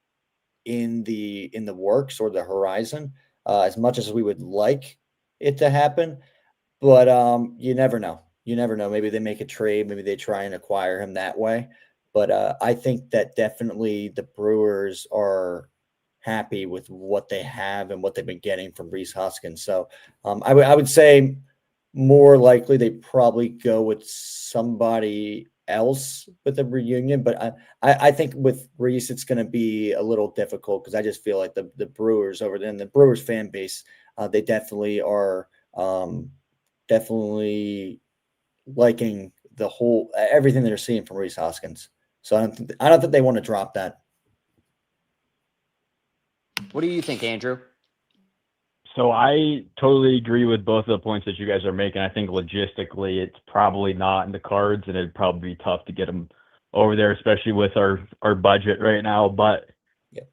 in the works or the horizon, as much as we would like it to happen. But you never know. You never know. Maybe they make a trade. Maybe they try and acquire him that way. But I think that definitely the Brewers are happy with what they have and what they've been getting from Rhys Hoskins. So I would say more likely they probably go with somebody else with the reunion. But I think with Rhys, it's going to be a little difficult because I just feel like the Brewers over there and the Brewers fan base, they definitely are definitely liking the whole everything they're seeing from Rhys Hoskins. So I don't think they want to drop that. What do you think, Andrew? So I totally agree with both of the points that you guys are making. I think logistically it's probably not in the cards, and it'd probably be tough to get them over there, especially with our budget right now. But yeah.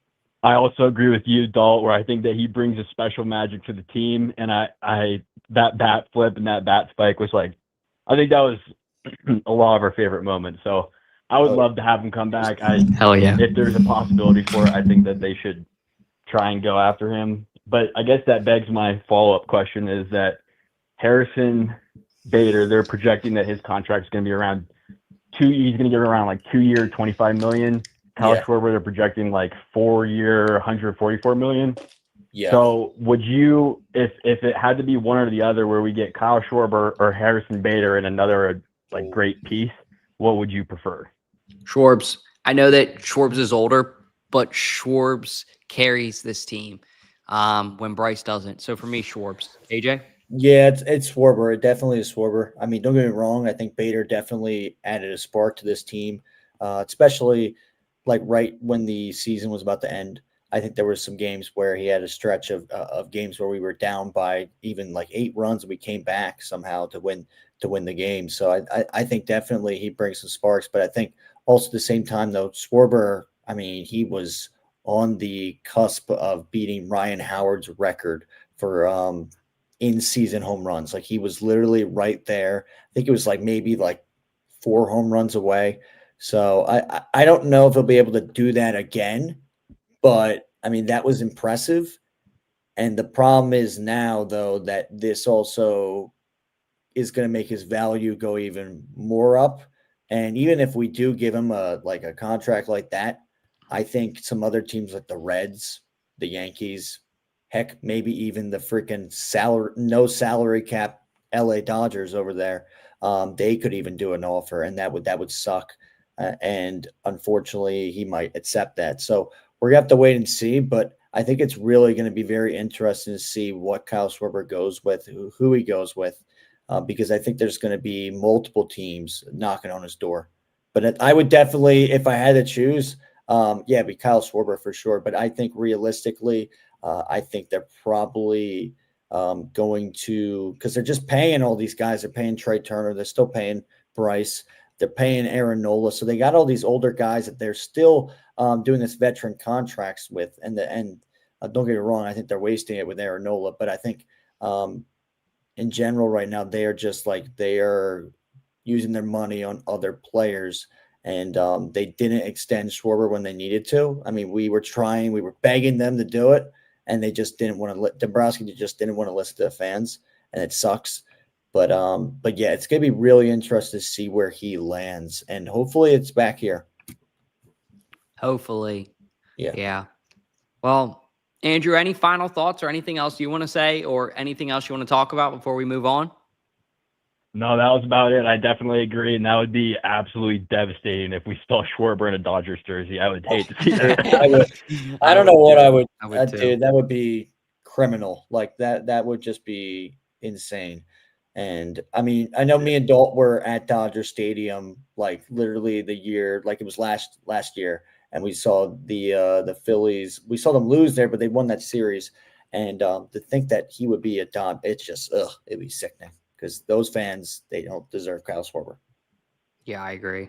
I also agree with you, Dalt, where I think that he brings a special magic to the team. And I that bat flip and that bat spike was like, I think that was a lot of our favorite moments. So I would love to have him come back. Hell yeah. If there's a possibility for it, I think that they should try and go after him. But I guess that begs my follow-up question is that Harrison Bader, they're projecting that his contract is going to be around he's going to get around like 2 year, $25 million. Kyle Schwarber, they're projecting like 4 year, $144 million. Yeah. So would you, if it had to be one or the other, where we get Kyle Schwarber or Harrison Bader in another like great piece, what would you prefer? Schwarbs. I know that Schwarbs is older, but Schwarbs carries this team when Bryce doesn't. So for me, Schwarbs. AJ? Yeah, it's Schwarber. It definitely is Schwarber. I mean, don't get me wrong. I think Bader definitely added a spark to this team, especially like right when the season was about to end. I think there were some games where he had a stretch of games where we were down by even like 8 runs and we came back somehow to win the game. So I think definitely he brings some sparks. But I think also at the same time, though, Schwarber, I mean, he was on the cusp of beating Ryan Howard's record for in-season home runs. Like he was literally right there. I think it was like maybe like 4 home runs away. So I don't know if he'll be able to do that again, but I mean, that was impressive. And the problem is now, though, that this also is going to make his value go even more up. And even if we do give him a contract like that, I think some other teams like the Reds, the Yankees, heck, maybe even the freaking no salary cap LA Dodgers over there, they could even do an offer, and that would suck. And unfortunately, he might accept that. So we're going to have to wait and see, but I think it's really going to be very interesting to see what Kyle Schwarber goes with, who he goes with, because I think there's going to be multiple teams knocking on his door. But I would definitely, if I had to choose, be Kyle Schwarber for sure. But I think realistically, I think they're probably going to, because they're just paying all these guys. They're paying Trey Turner. They're still paying Bryce. They're paying Aaron Nola. So they got all these older guys that they're still doing this veteran contracts with. And don't get me wrong, I think they're wasting it with Aaron Nola. But I think in general right now, they are just like they are using their money on other players. And they didn't extend Schwarber when they needed to. I mean, we were begging them to do it, and they just didn't want to. Dombrowski just didn't want to listen to the fans, and it sucks. But yeah, it's gonna be really interesting to see where he lands, and hopefully it's back here. Hopefully, yeah. Well, Andrew, any final thoughts or anything else you want to say, or anything else you want to talk about before we move on? No, that was about it. I definitely agree, and that would be absolutely devastating if we saw Schwarber in a Dodgers jersey. I would hate to see that. I don't know what I would too. dude, that would be criminal. Like that would just be insane. And I mean, I know me and Dalt were at Dodger Stadium like literally the year, like it was last year, and we saw the Phillies. We saw them lose there, but they won that series. And to think that he would be a Dom, it's just it'd be sickening because those fans, they don't deserve Kyle Schwarber. Yeah, I agree.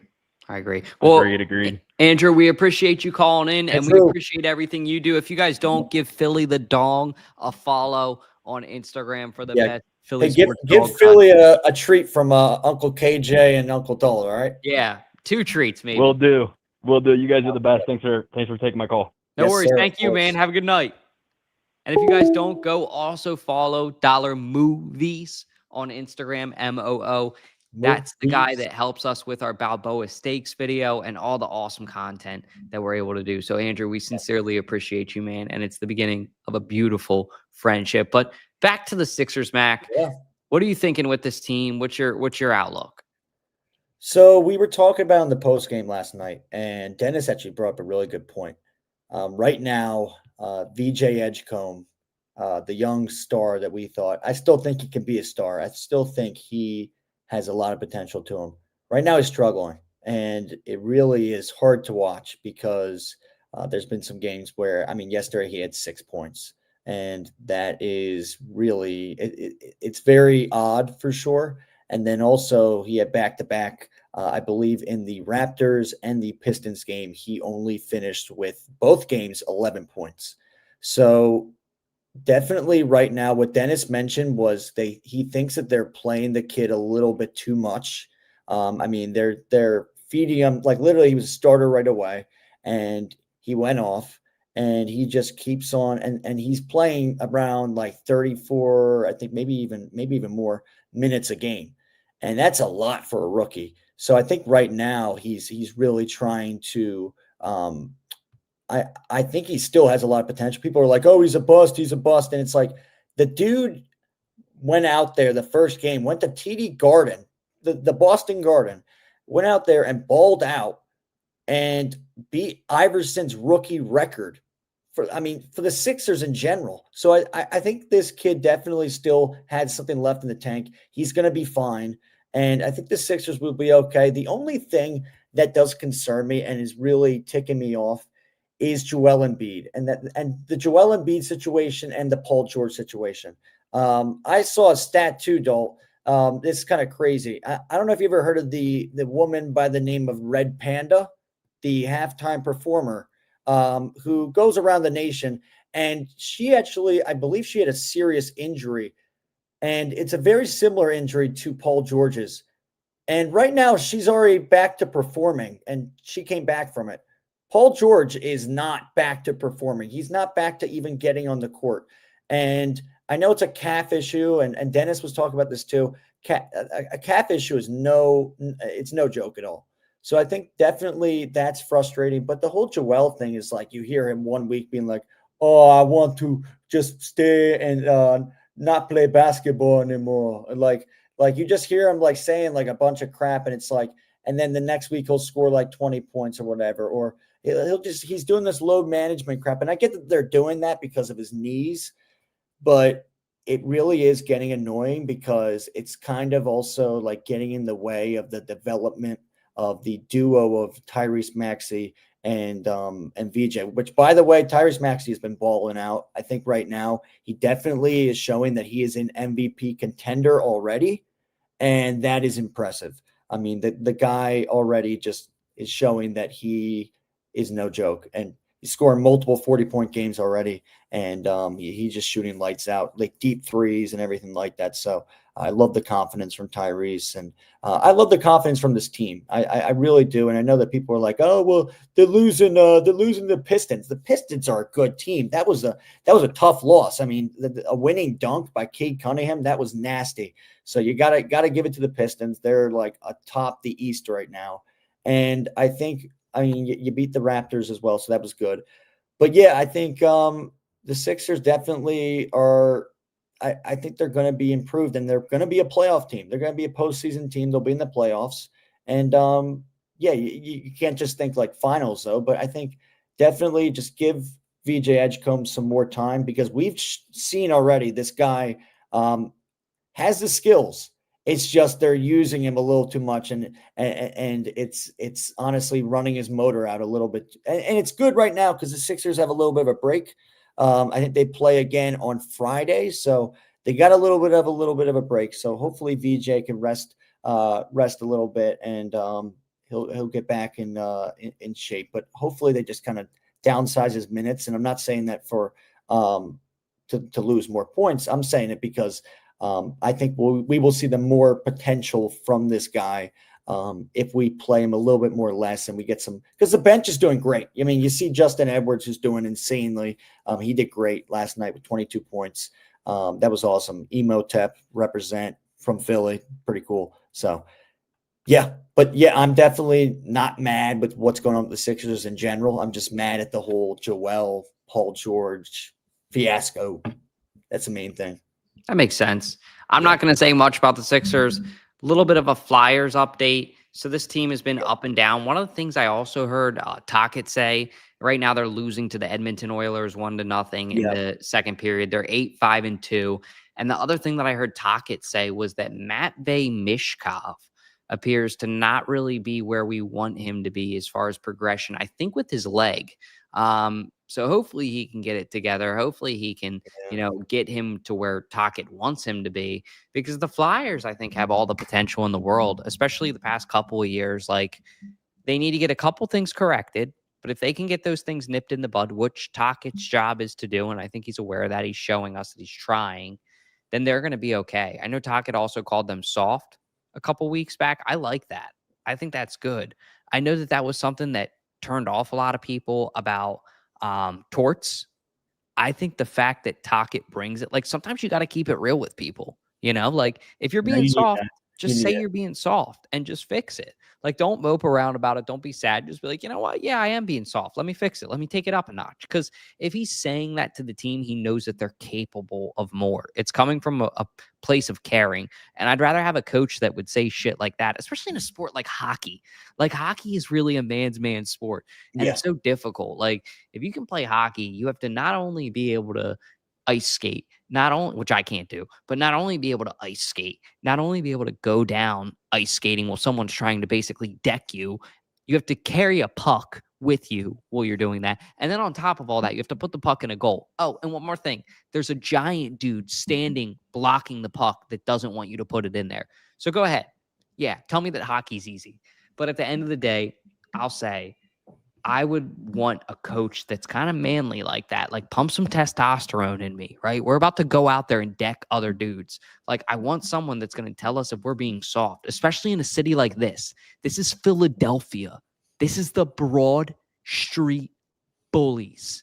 Well, Agreed. Andrew, we appreciate you calling in, and we true. appreciate everything you do. If you guys don't give Philly the Dong a follow on Instagram for the best Philly Hey, sports give dog Philly content. a treat from Uncle KJ and Uncle Dole, all right? Yeah, 2 treats maybe. We'll do. You guys are the best. Thanks for taking my call. No Yes, worries. sir, Thank of you, course. man. Have a good night. And if you guys don't, go also follow Dollar Movies on Instagram, MOO. That's the guy that helps us with our Balboa Steaks video and all the awesome content that we're able to do. So, Andrew, we sincerely appreciate you, man. And it's the beginning of a beautiful friendship. But back to the Sixers, Mac. Yeah. What are you thinking with this team? What's your outlook? So we were talking about in the post game last night, and Dennis actually brought up a really good point. Right now, VJ Edgecombe, the young star that we thought, I still think he can be a star. I still think he has a lot of potential to him. Right now, he's struggling, and it really is hard to watch because there's been some games where, I mean, yesterday he had 6 points, and that is really, it's very odd for sure. And then also he had back-to-back, I believe in the Raptors and the Pistons game, he only finished with both games 11 points. So definitely right now, what Dennis mentioned was he thinks that they're playing the kid a little bit too much. I mean, they're feeding him, like literally he was a starter right away and he went off and he just keeps on and he's playing around like 34, I think maybe even more minutes a game. And that's a lot for a rookie. So I think right now he's really trying to I think he still has a lot of potential. People are like, oh, he's a bust. And it's like the dude went out there the first game, went to TD Garden, the Boston Garden, went out there and balled out and beat Iverson's rookie record for the Sixers in general. So I think this kid definitely still had something left in the tank. He's going to be fine. And I think the Sixers will be okay. The only thing that does concern me and is really ticking me off is Joel Embiid and the Joel Embiid situation and the Paul George situation. I saw a stat too, Dole. This is kind of crazy. I don't know if you ever heard of the woman by the name of Red Panda, the halftime performer, who goes around the nation. And she actually, I believe she had a serious injury. And it's a very similar injury to Paul George's. And right now she's already back to performing and she came back from it. Paul George is not back to performing. He's not back to even getting on the court. And I know it's a calf issue, and Dennis was talking about this too. A calf issue is no joke at all. So I think definitely that's frustrating. But the whole Joel thing is like you hear him one week being like, oh, I want to just stay and not play basketball anymore. Like you just hear him like saying like a bunch of crap, and it's like, and then the next week he'll score like 20 points or whatever, or he's doing this load management crap. And I get that they're doing that because of his knees, but it really is getting annoying because it's kind of also like getting in the way of the development of the duo of Tyrese Maxey and VJ, which by the way, Tyrese Maxey has been balling out. I think right now he definitely is showing that he is an MVP contender already. And that is impressive. I mean, the guy already just is showing that he is no joke, and he's scoring multiple 40-point games already. And he's just shooting lights out, like deep threes and everything like that. So I love the confidence from Tyrese, and I love the confidence from this team. I really do. And I know that people are like, oh, well, they're losing the Pistons. The Pistons are a good team. That was a tough loss. I mean, a winning dunk by Cade Cunningham, that was nasty. So you gotta give it to the Pistons. They're like atop the East right now. And I think, you beat the Raptors as well, so that was good. But yeah, I think the Sixers definitely are. I think they're going to be improved, and they're going to be a playoff team. They're going to be a postseason team. They'll be in the playoffs. And you can't just think like finals though, but I think definitely just give VJ Edgecombe some more time, because we've seen already this guy has the skills. It's just they're using him a little too much, and it's honestly running his motor out a little bit. And it's good right now because the Sixers have a little bit of a break. I think they play again on Friday, so they got a little bit of a break. So hopefully VJ can rest a little bit, and he'll get back in shape. But hopefully they just kind of downsize his minutes. And I'm not saying that for to lose more points. I'm saying it because I think we will see the more potential from this guy if we play him a little bit more less, and we get some, because the bench is doing great. I mean, you see Justin Edwards, who's doing insanely. He did great last night with 22 points. That was awesome. Emotep represent from Philly. Pretty cool. So yeah, but yeah, I'm definitely not mad with what's going on with the Sixers in general. I'm just mad at the whole Joel, Paul George fiasco. That's the main thing. That makes sense. I'm not going to say much about the Sixers. A little bit of a Flyers update. So this team has been up and down. One of the things I also heard Tocchet say, right now they're losing to the Edmonton Oilers 1-0 in the second period. They're 8-5-2. And the other thing that I heard Tocchet say was that Matvei Mishkov appears to not really be where we want him to be as far as progression, I think, with his leg. So hopefully he can get it together. Hopefully he can, get him to where Tocchet wants him to be, because the Flyers, I think, have all the potential in the world, especially the past couple of years. Like, they need to get a couple things corrected, but if they can get those things nipped in the bud, which Tocchet's job is to do, and I think he's aware of that, he's showing us that he's trying, then they're going to be okay. I know Tocchet also called them soft a couple weeks back. I like that. I think that's good. I know that was something that turned off a lot of people about Torts. I think the fact that Tocchet brings it, like, sometimes you got to keep it real with people, like, if you're being soft, just say you're being soft and just fix it. Like, don't mope around about it. Don't be sad. Just be like, you know what? Yeah, I am being soft. Let me fix it. Let me take it up a notch. Because if he's saying that to the team, he knows that they're capable of more. It's coming from a place of caring. And I'd rather have a coach that would say shit like that, especially in a sport like hockey. Like, hockey is really a man's sport. And it's so difficult. Like, if you can play hockey, you have to not only be able to ice skate, which I can't do, but not only be able to ice skate, not only be able to go down ice skating while someone's trying to basically deck you, you have to carry a puck with you while you're doing that. And then on top of all that, you have to put the puck in a goal. Oh, and one more thing. There's a giant dude standing, blocking the puck that doesn't want you to put it in there. So go ahead. Yeah, tell me that hockey's easy. But at the end of the day, I'll say, I would want a coach that's kind of manly like that, like pump some testosterone in me, right? We're about to go out there and deck other dudes. Like, I want someone that's going to tell us if we're being soft, especially in a city like this. This is Philadelphia. This is the Broad Street Bullies.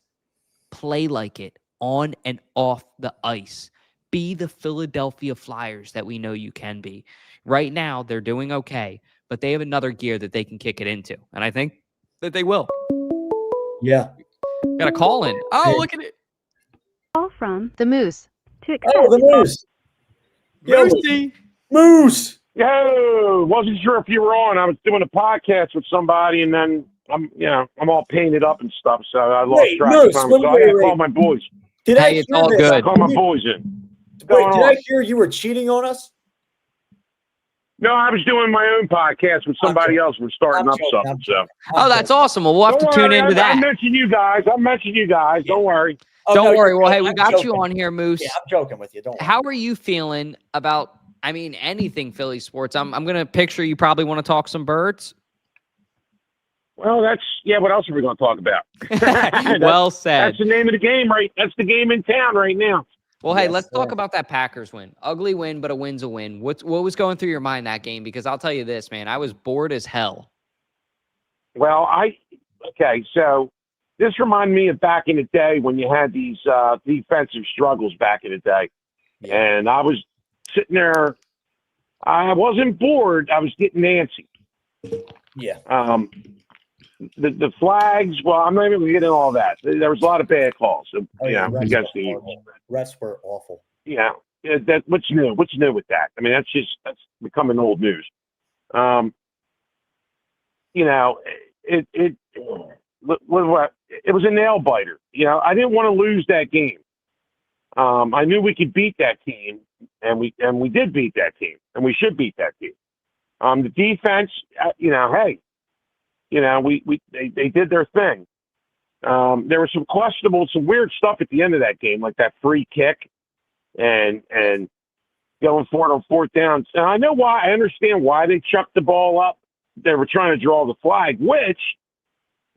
Play like it on and off the ice. Be the Philadelphia Flyers that we know you can be. Right now, they're doing okay, but they have another gear that they can kick it into. And I think that they will. Yeah. Got a call in. Oh, look at it. Call from the Moose. To accept. Oh, the Moose. Moosey. Moose. Yo, wasn't sure if you were on. I was doing a podcast with somebody, and then I'm all painted up and stuff, so I lost track of time. So I got to call my boys. It's all good. I call my boys in. Wait, did I hear you were cheating on us? No, I was doing my own podcast with somebody else. We're starting up something. So. Oh, that's awesome. Well, we'll have to tune into that. I mentioned you guys. Don't worry. Don't worry. Well, hey, we got you on here, Moose. Yeah, I'm joking with you. Don't worry. How are you feeling about, anything Philly sports? I'm going to picture you probably want to talk some birds. Well, what else are we going to talk about? Well said. That's the name of the game, right? That's the game in town right now. Well, hey, let's talk about that Packers win. Ugly win, but a win's a win. What was going through your mind that game? Because I'll tell you this, man, I was bored as hell. Well, so this reminded me of back in the day when you had these defensive struggles back in the day. Yeah. And I was sitting there. I wasn't bored. I was getting antsy. Yeah. The flags, well, I'm not even going to get into all that. There was a lot of bad calls against the Eagles. Refs were awful. Yeah. that what's new? What's new with that? I mean, that's becoming old news. You know, it was a nail biter. You know, I didn't want to lose that game. I knew we could beat that team, and we did beat that team, and we should beat that team. The defense, you know, hey, you know, they did their thing. There was some weird stuff at the end of that game, like that free kick and going for it on fourth down. And I know why. I understand why they chucked the ball up. They were trying to draw the flag, which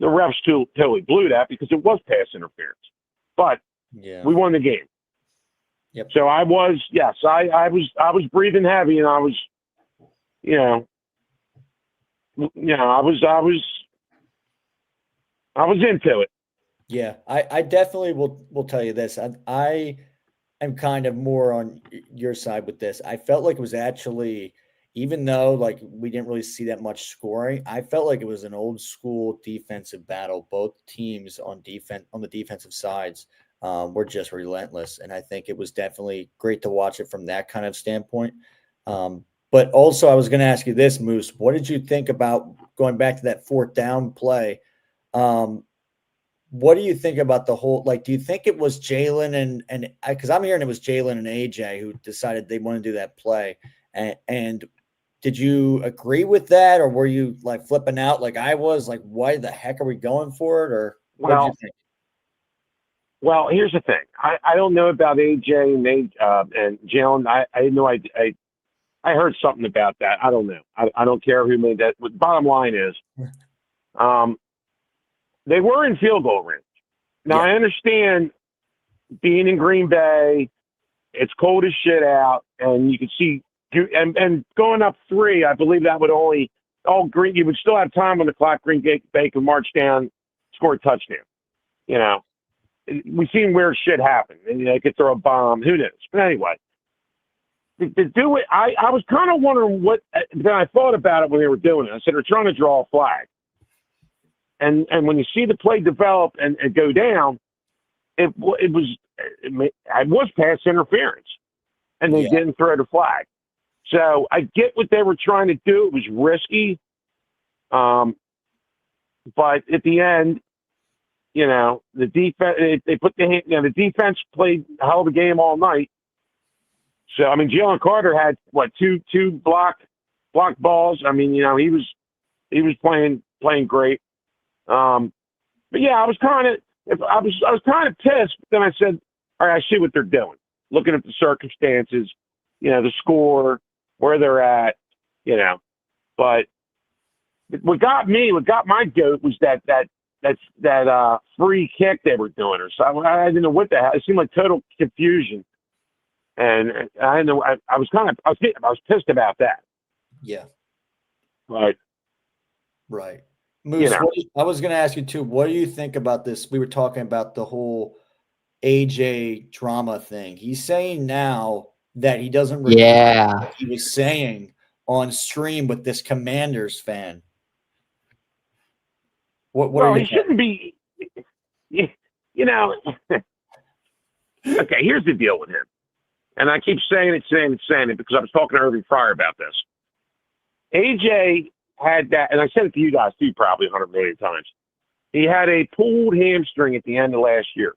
the refs totally blew that because it was pass interference. But we won the game. Yep. So I was breathing heavy, and I was into it. Yeah, I definitely will tell you this. I am kind of more on your side with this. I felt like it was actually, even though like we didn't really see that much scoring, I felt like it was an old school defensive battle. Both teams on the defensive sides were just relentless, and I think it was definitely great to watch it from that kind of standpoint. But also, I was going to ask you this, Moose. What did you think about going back to that fourth down play? What do you think about the whole, like, do you think it was Jaelan and because I'm hearing it was Jaelan and AJ who decided they want to do that play. And did you agree with that, or were you like flipping out like I was, like, why the heck are we going for it? Or what did you think? Well, here's the thing. I don't know about AJ and Jaelan. I didn't know. I heard something about that. I don't know. I don't care who made that. But bottom line is, they were in field goal range. Now, I understand being in Green Bay, it's cold as shit out, and you can see and going up 3, I believe that would you would still have time on the clock. Green Bay could march down, score a touchdown. You know, we've seen weird shit happen, and they could throw a bomb. Who knows? But anyway, to do it, I was kind of wondering what. Then I thought about it when they were doing it. I said they're trying to draw a flag. And when you see the play develop and go down, it was pass interference, and they didn't throw the flag. So I get what they were trying to do. It was risky, but at the end, you know, the defense the defense played a hell of a game all night. So I mean, Jaelan Carter had two blocked balls. I mean, you know, he was playing great. But yeah, I was kind of pissed. But then I said, all right, I see what they're doing. Looking at the circumstances, you know, the score, where they're at, you know. But what got my goat was that free kick they were doing. Or so I didn't know what the hell. It seemed like total confusion, and I didn't know. I was pissed about that. Yeah. Right. Moose, I was going to ask you too, what do you think about this? We were talking about the whole AJ drama thing. He's saying now that he doesn't remember what he was saying on stream with this Commanders fan. What he shouldn't be, you know. Okay, here's the deal with him. And I keep saying it because I was talking to Irving Fryer about this. AJ had that, and I said it to you guys too, probably 100 million times. He had a pulled hamstring at the end of last year.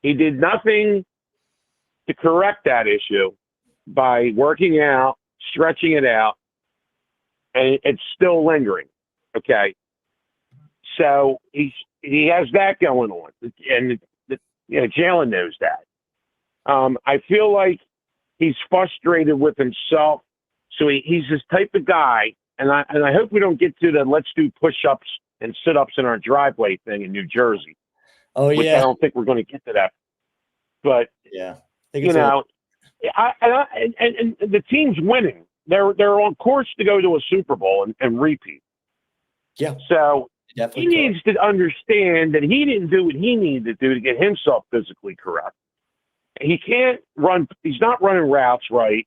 He did nothing to correct that issue by working out, stretching it out, and it's still lingering. Okay, so he has that going on, and Jaelan knows that. I feel like he's frustrated with himself, so he's this type of guy. And I hope we don't get to the let's do push-ups and sit-ups in our driveway thing in New Jersey. Oh, which I don't think we're going to get to that. But, you know, and the team's winning. They're on course to go to a Super Bowl and repeat. Yeah. So he needs to understand that he didn't do what he needed to do to get himself physically correct. He can't run. He's not running routes right.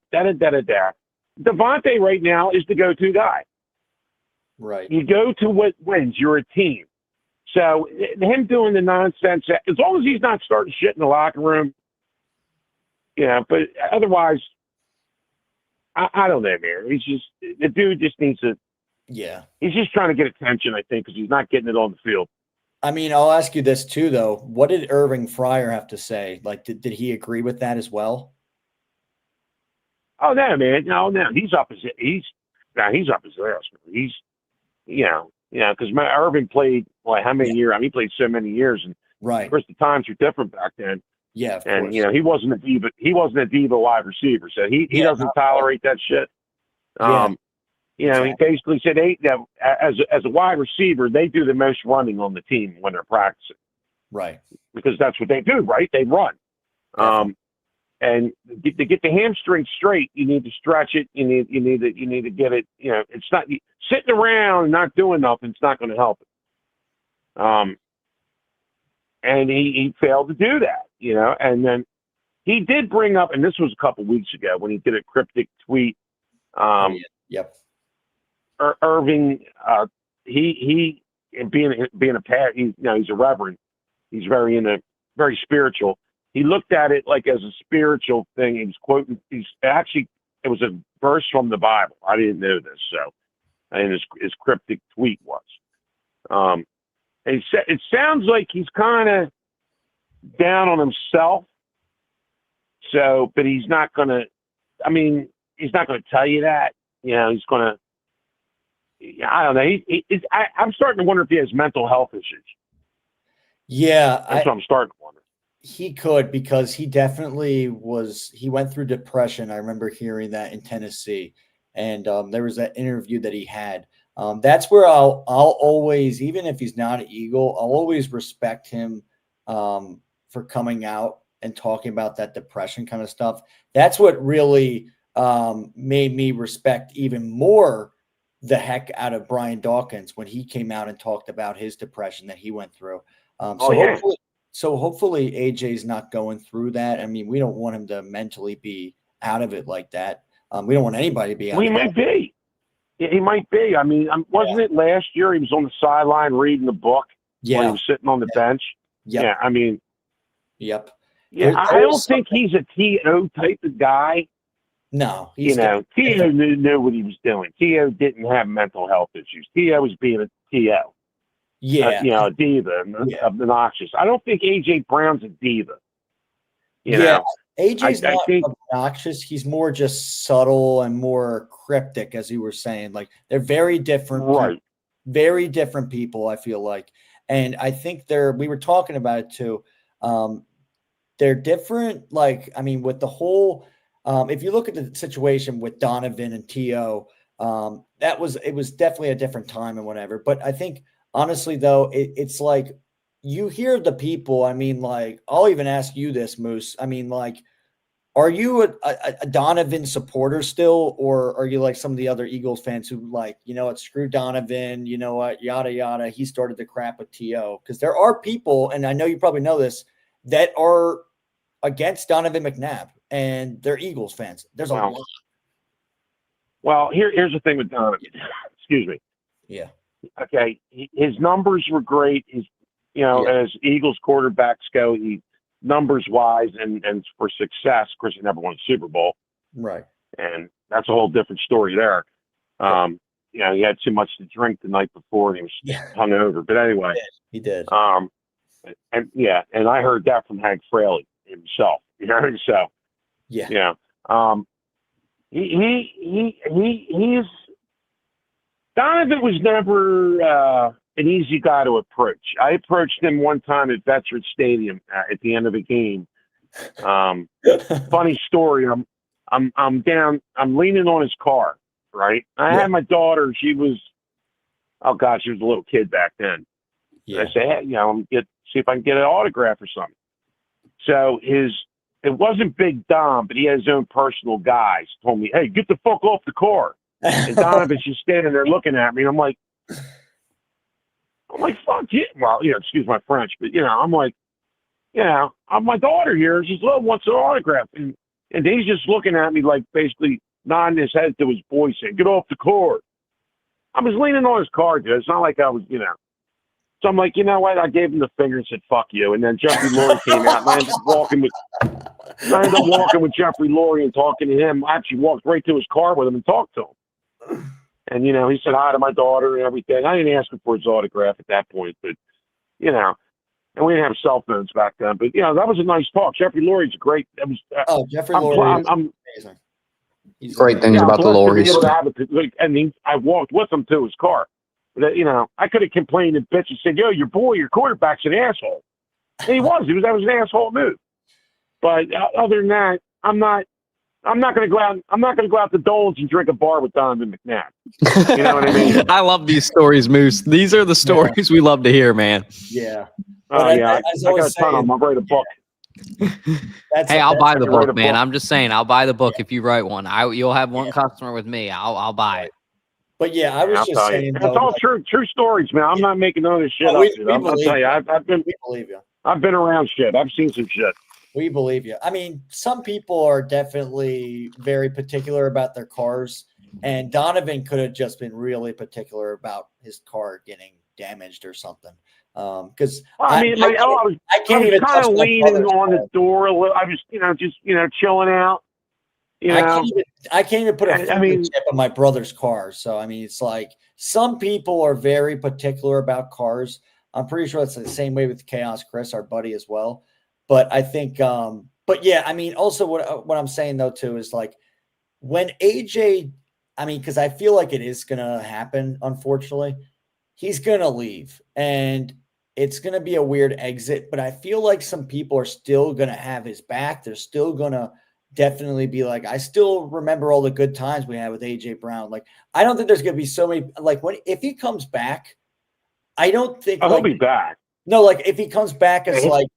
Devontae right now is the go-to guy. Right. You go to what wins. You're a team. So him doing the nonsense, as long as he's not starting shit in the locker room, but otherwise, I don't know, man. The dude just needs to. Yeah. He's just trying to get attention, I think, because he's not getting it on the field. I mean, I'll ask you this too, though. What did Irving Fryer have to say? Like, did he agree with that as well? Oh no, man, no. He's up his ass. He's, because Irving played how many years? I mean, he played so many years, and right. Of course, the times were different back then. Yeah, of and course. he wasn't a diva. He wasn't a diva wide receiver, so he doesn't tolerate that shit. He basically said, as a wide receiver, they do the most running on the team when they're practicing. Right. Because that's what they do, right? They run. And to get the hamstring straight, you need to stretch it. You need to get it. It's not sitting around and not doing nothing. It's not going to help it. And he failed to do that. And then he did bring up, and this was a couple weeks ago when he did a cryptic tweet. Yep. Irving, he being a pastor, he's a reverend. He's very spiritual. He looked at it like as a spiritual thing. He was quoting. It was a verse from the Bible. I didn't know this, so and his cryptic tweet was. It sounds like he's kind of down on himself. So, but he's not going to. I mean, he's not going to tell you that. He's going to. I don't know. I'm starting to wonder if he has mental health issues. Yeah, that's what I'm starting to wonder. He could, because he definitely was. He went through depression. I remember hearing that in Tennessee, and there was that interview that he had. That's where I'll always, even if he's not an Eagle, I'll always respect him for coming out and talking about that depression kind of stuff. That's what really made me respect even more the heck out of Brian Dawkins when he came out and talked about his depression that he went through. Hopefully AJ's not going through that. I mean, we don't want him to mentally be out of it like that. We don't want anybody to be out of it. He might be. He might be. I mean, wasn't it last year he was on the sideline reading the book when he was sitting on the bench? Yep. Yeah, I mean. Yep. Yeah, I don't think he's a T.O. type of guy. No. T.O. knew what he was doing. T.O. didn't have mental health issues. T.O. was being a T.O. Yeah. A diva, obnoxious. I don't think A.J. Brown's a diva. AJ's not obnoxious. He's more just subtle and more cryptic, as you were saying. Like, they're very different. Right. Very different people, I feel like. And I think we were talking about it too. They're different. Like, I mean, with the whole, if you look at the situation with Donovan and T.O., it was definitely a different time and whatever. But I think, honestly, though, it's like, you hear the people. I mean, like, I'll even ask you this, Moose. I mean, like, are you a Donovan supporter still, or are you like some of the other Eagles fans who like, screw Donovan, yada, yada. He started the crap with T.O. Because there are people, and I know you probably know this, that are against Donovan McNabb, and they're Eagles fans. There's a lot. Well, here's the thing with Donovan. Excuse me. Yeah. Okay. His numbers were great. As Eagles quarterbacks go, numbers wise and for success, of course, he never won a Super Bowl. Right. And that's a whole different story there. He had too much to drink the night before and he was hungover. But anyway. He did. And I heard that from Hank Fraley himself. So yeah. He's Donovan was never an easy guy to approach. I approached him one time at Veterans Stadium at the end of a game. Funny story. I'm down. I'm leaning on his car. Right. I had my daughter. She was a little kid back then. Yeah. I said, hey, I'm see if I can get an autograph or something. So it wasn't Big Dom, but he had his own personal guys. Told me, hey, get the fuck off the car. And Donovan's just standing there looking at me, and I'm like, fuck you. Well, excuse my French, but I'm like, I'm my daughter here. She's wants an autograph, and he's just looking at me like basically nodding his head to his boy, saying, "Get off the court." I was leaning on his car, dude. It's not like I was, So I'm like, you know what? I gave him the finger and said, "Fuck you." And then Jeffrey Lurie came out, and I ended up walking with. I ended up walking with Jeffrey Lurie and talking to him. I actually walked right to his car with him and talked to him. And, he said hi to my daughter and everything. I didn't ask him for his autograph at that point, but, and we didn't have cell phones back then. But, that was a nice talk. Jeffrey Lurie's a great. Jeffrey Lurie is amazing. Great things about the Luries. I walked with him to his car. But, I could have complained and bitched and said, "Yo, your quarterback's an asshole." And he was. That was an asshole move. But other than that, I'm not going to go out. I'm not going to go out to Dolan's and drink a bar with Donovan McNabb. You know what I mean? I love these stories, Moose. These are the stories we love to hear, man. Yeah. I got a ton of them. I'll write a book. Hey, I'll buy the book, man. I'm just saying, I'll buy the book if you write one. You'll have one customer with me. I'll buy it. But yeah, I was just saying. It's all true stories, man. I'm not making none of this shit up. I'll tell you, we believe you. I've been around shit. I've seen some shit. We believe you. I mean, some people are definitely very particular about their cars, and Donovan could have just been really particular about his car getting damaged or something. Because I can't even kind of leaning on the door a little. I was, just chilling out. I can't even put a chip on my brother's car. So I mean, it's like some people are very particular about cars. I'm pretty sure it's the same way with Chaos Chris, our buddy, as well. But I think, but yeah, I mean, also what I'm saying though too is like when AJ, because I feel like it is gonna happen. Unfortunately, he's gonna leave, and it's gonna be a weird exit. But I feel like some people are still gonna have his back. They're still gonna definitely be like, I still remember all the good times we had with AJ Brown. Like, I don't think there's gonna be so many. Like if he comes back, I don't think he'll be back. No, like if he comes back as like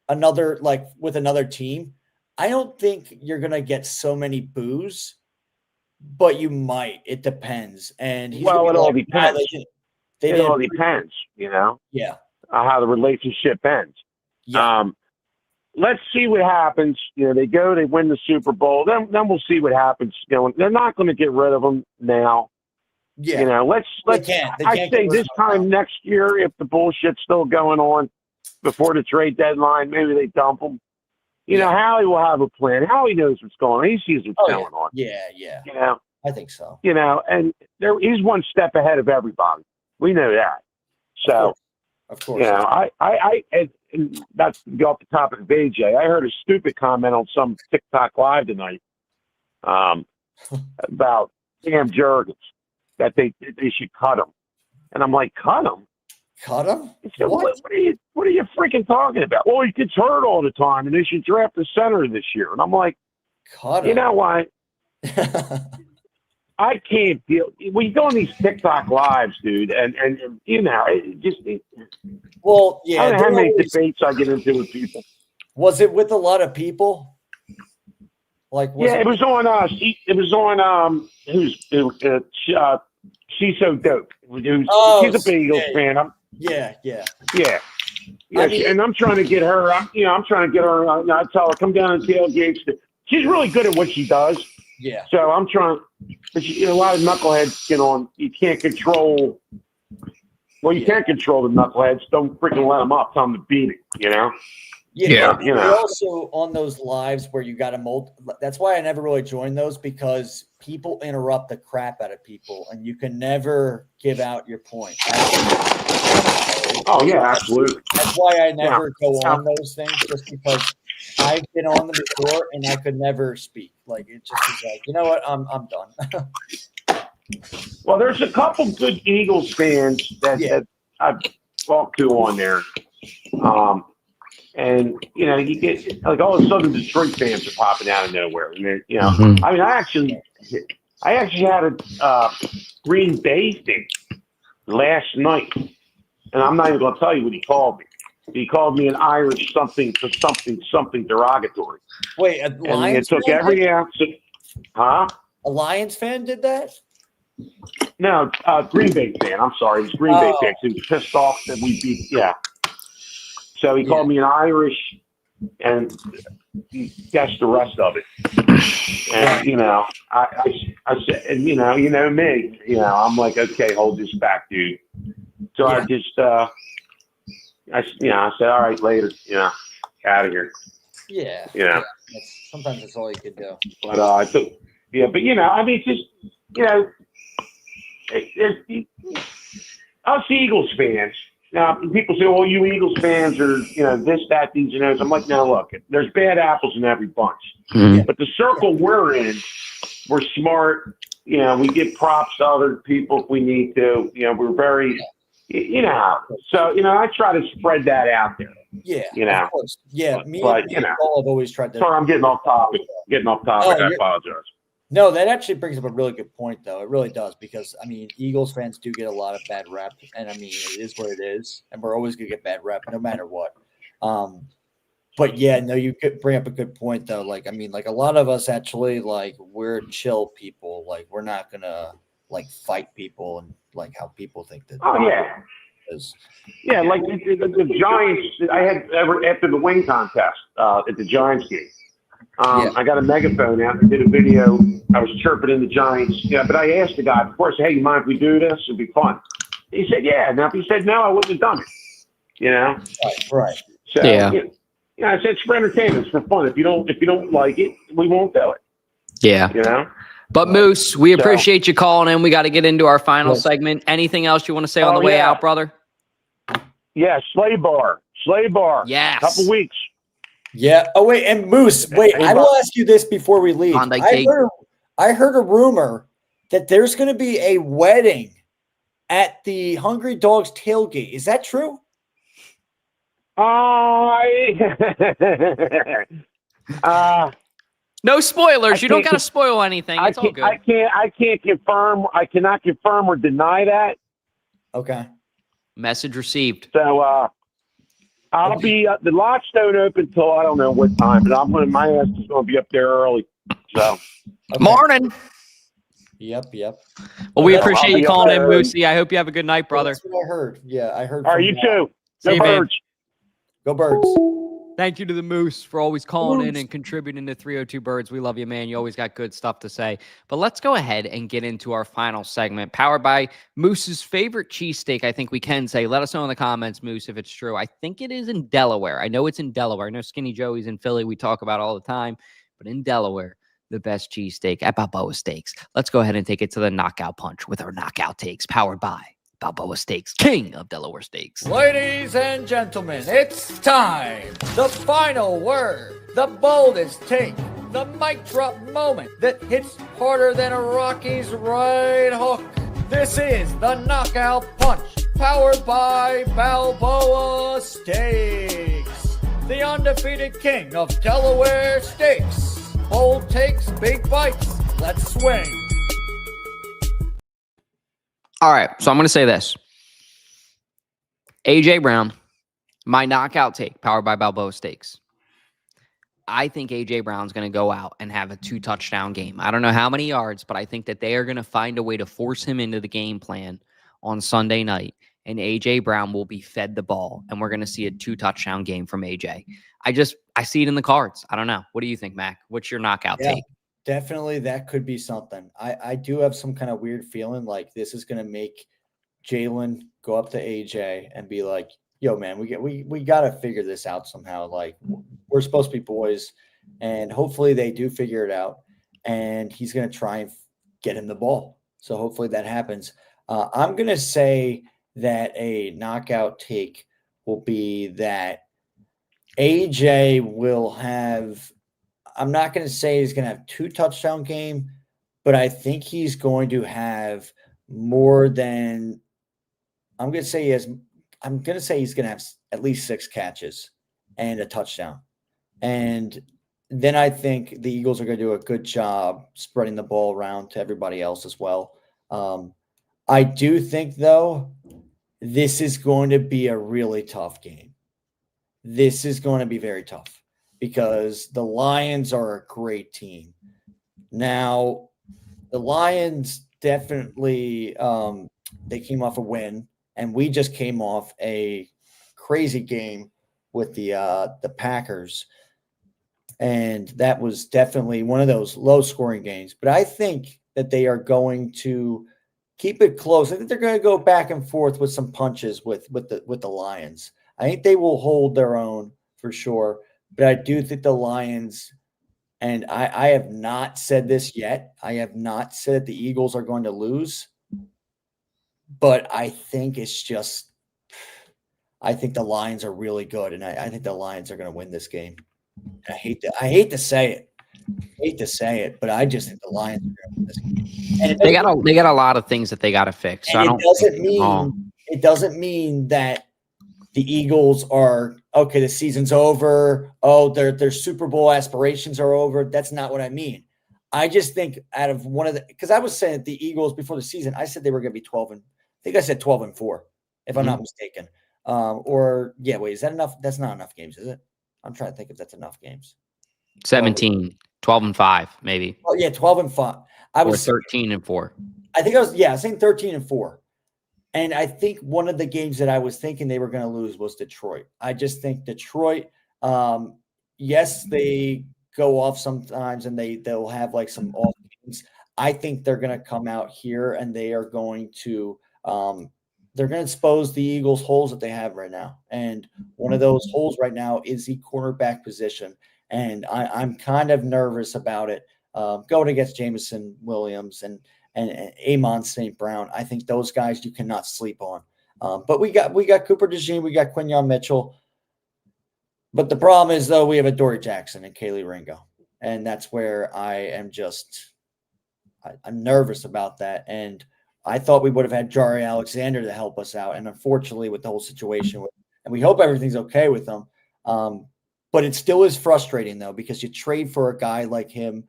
another, like with another team, I don't think you're gonna get so many boos, but you might. It depends. And it all depends. It all depends, Yeah. How the relationship ends. Yeah. Let's see what happens. They win the Super Bowl. Then we'll see what happens. They're not going to get rid of them now. Yeah. Let's. I say this time next year, if the bullshit's still going on before the trade deadline, maybe they dump them. Howie will have a plan. Howie knows what's going on. He sees what's going on. Yeah. I think so. And he's one step ahead of everybody. We know that. So, of course. And that's to go off the top of AJ. I heard a stupid comment on some TikTok live tonight about Cam Jurgens, that they should cut him. And I'm like, cut him? Cut him? What are you freaking talking about? Well, he gets hurt all the time, and they should draft a center this year. And I'm like, cut him. You know what? I can't deal. We go on these TikTok lives, dude, and it just. Well, yeah. I don't know how many debates I get into with people. Was it with a lot of people? Like, it was on. It was on. She's so dope. She's a big Eagles fan. Yeah. And I'm trying to get her. I'm trying to get her. I tell her, come down and tailgate. She's really good at what she does. Yeah. So I'm trying. But a lot of knuckleheads get on. You can't control. Well, you can't control the knuckleheads. Don't freaking let them up. Tell them to beat it. Yeah. You're also on those lives where you got to that's why I never really joined those, because people interrupt the crap out of people, and you can never give out your point. Oh yeah, absolutely. That's why I never go on those things, just because I've been on them before and I could never speak. Like, it just is like, you know what? I'm done. Well, there's a couple good Eagles fans that I've talked to on there. And you get like all of a sudden Detroit fans are popping out of nowhere. And I mean, I actually had a Green Bay thing last night, and I'm not even going to tell you what he called me. He called me an Irish something derogatory. Wait, and it took every ounce of, huh? A Lions fan did that? No, Green Bay fan. I'm sorry, it was Green Bay fan. He was pissed off that we beat. Yeah. So he called me an Irish, and he guessed the rest of it. And I said, and you know me, I'm like, okay, hold this back, dude. So I just, I said, all right, later, out of here. Yeah. Sometimes that's all you could do. But I think, yeah, but I mean, it's just, us Eagles fans. Now, people say, "Well, you Eagles fans are, this, that, these, and those." I'm like, no, look, there's bad apples in every bunch. Mhm. But the circle we're in, we're smart. We give props to other people if we need to. We're very, So, I try to spread that out there. Yeah, of course. Yeah, but Paul have always tried to. Sorry, I'm getting off topic. I apologize. No, that actually brings up a really good point, though. It really does, because Eagles fans do get a lot of bad rep, and it is what it is, and we're always gonna get bad rep no matter what. But yeah, no, you could bring up a good point, though. Like a lot of us actually, we're chill people. Like, we're not gonna fight people and how people think that. Oh yeah. Yeah, like the Giants. I had after the wing contest at the Giants game. I got a megaphone out and did a video. I was chirping in the Giants. But I asked the guy before, I said, "Hey, you mind if we do this? It'd be fun." He said, "Yeah." Now, if he said no, I wouldn't have done it. Right. So I said it's for entertainment, it's for fun. If you don't like it, we won't do it. Yeah. But Moose, we appreciate you calling in. We got to get into our final segment. Anything else you want to say on the way out, brother? Yeah, Sleigh Bar. Yes. Couple weeks. Yeah. Oh, wait. And Moose, wait, I will ask you this before we leave. I heard a rumor that there's going to be a wedding at the Hungry Dogs tailgate. Is that true? No spoilers. You don't got to spoil anything. It's all good. I can't confirm. I cannot confirm or deny that. Okay. Message received. So, I'll be the lots don't open till I don't know what time, but my ass is going to be up there early. So, Morning. Yep. Well, we appreciate you calling in, Moosey. I hope you have a good night, brother. That's what I heard. Yeah, I heard. All right, you too. Go Birds. Go Birds. Thank you to the Moose for always calling in and contributing to 302 Birds. We love you, man. You always got good stuff to say. But let's go ahead and get into our final segment, powered by Moose's favorite cheesesteak, I think we can say. Let us know in the comments, Moose, if it's true. I think it is in Delaware. I know it's in Delaware. I know Skinny Joey's in Philly. We talk about it all the time. But in Delaware, the best cheesesteak at Balboa Steaks. Let's go ahead and take it to the knockout punch with our knockout takes, powered by Balboa Steaks, king of Delaware steaks. Ladies and gentlemen, it's time. The final word, the boldest take, the mic drop moment that hits harder than a Rocky's right hook. This is the knockout punch, powered by Balboa Steaks, the undefeated king of Delaware steaks. Bold takes, big bites. Let's swing. All right, so I'm going to say this. A.J. Brown, my knockout take, powered by Balboa Steaks. I think A.J. Brown's going to go out and have a 2-touchdown game. I don't know how many yards, but I think that they are going to find a way to force him into the game plan on Sunday night, and A.J. Brown will be fed the ball, and we're going to see a 2-touchdown game from A.J. I see it in the cards. I don't know. What do you think, Mac? What's your knockout take? Definitely, that could be something. I do have some kind of weird feeling like this is going to make Jaelan go up to AJ and be like, "Yo, man, we got to figure this out somehow. Like, we're supposed to be boys, and hopefully they do figure it out. And he's going to try and get him the ball. So hopefully that happens. I'm going to say that a knockout take will be that AJ will have. I'm not going to say he's going to have 2-touchdown game, but I think he's going to have more than I'm going to say he's going to have at least 6 catches and a touchdown. And then I think the Eagles are going to do a good job spreading the ball around to everybody else as well. I do think, though, this is going to be a really tough game. This is going to be very tough, because the Lions are a great team. Now, the Lions definitely they came off a win, and we just came off a crazy game with the Packers, and that was definitely one of those low-scoring games. But I think that they are going to keep it close. I think they're going to go back and forth with some punches with the Lions. I think they will hold their own for sure. But I do think the Lions And I have not said this yet. I have not said the Eagles are going to lose, but I think I think the Lions are really good, and I think the Lions are going to win this game. And I hate to say it, but I just think the Lions are going to win this game. And they got a lot of things that they got to fix. So it doesn't mean that the Eagles are okay. The season's over. Oh, their Super Bowl aspirations are over. That's not what I mean. I just think out of because I was saying that the Eagles before the season, I said they were going to be 12 and I think I said 12-4, if I'm not mistaken. Wait, is that enough? That's not enough games, is it? I'm trying to think if that's enough games. 17, 12-5, maybe. Oh yeah, 12-5. I was 13-4. I think I was saying 13-4. And I think one of the games that I was thinking they were going to lose was Detroit. I just think Detroit, yes, they go off sometimes and they'll have like some off games. I think they're going to come out here and they are going to they're going to expose the Eagles' holes that they have right now. And one of those holes right now is the cornerback position. And I'm kind of nervous about it going against Jameson Williams and Amon St. Brown. I think those guys you cannot sleep on. But we got Cooper DeJean, we got Quinyon Mitchell. But the problem is, though, we have a Dory Jackson and Kaylee Ringo. And that's where I am I'm nervous about that. And I thought we would have had Jari Alexander to help us out. And unfortunately, with the whole situation, and we hope everything's okay with them. But it still is frustrating, though, because you trade for a guy like him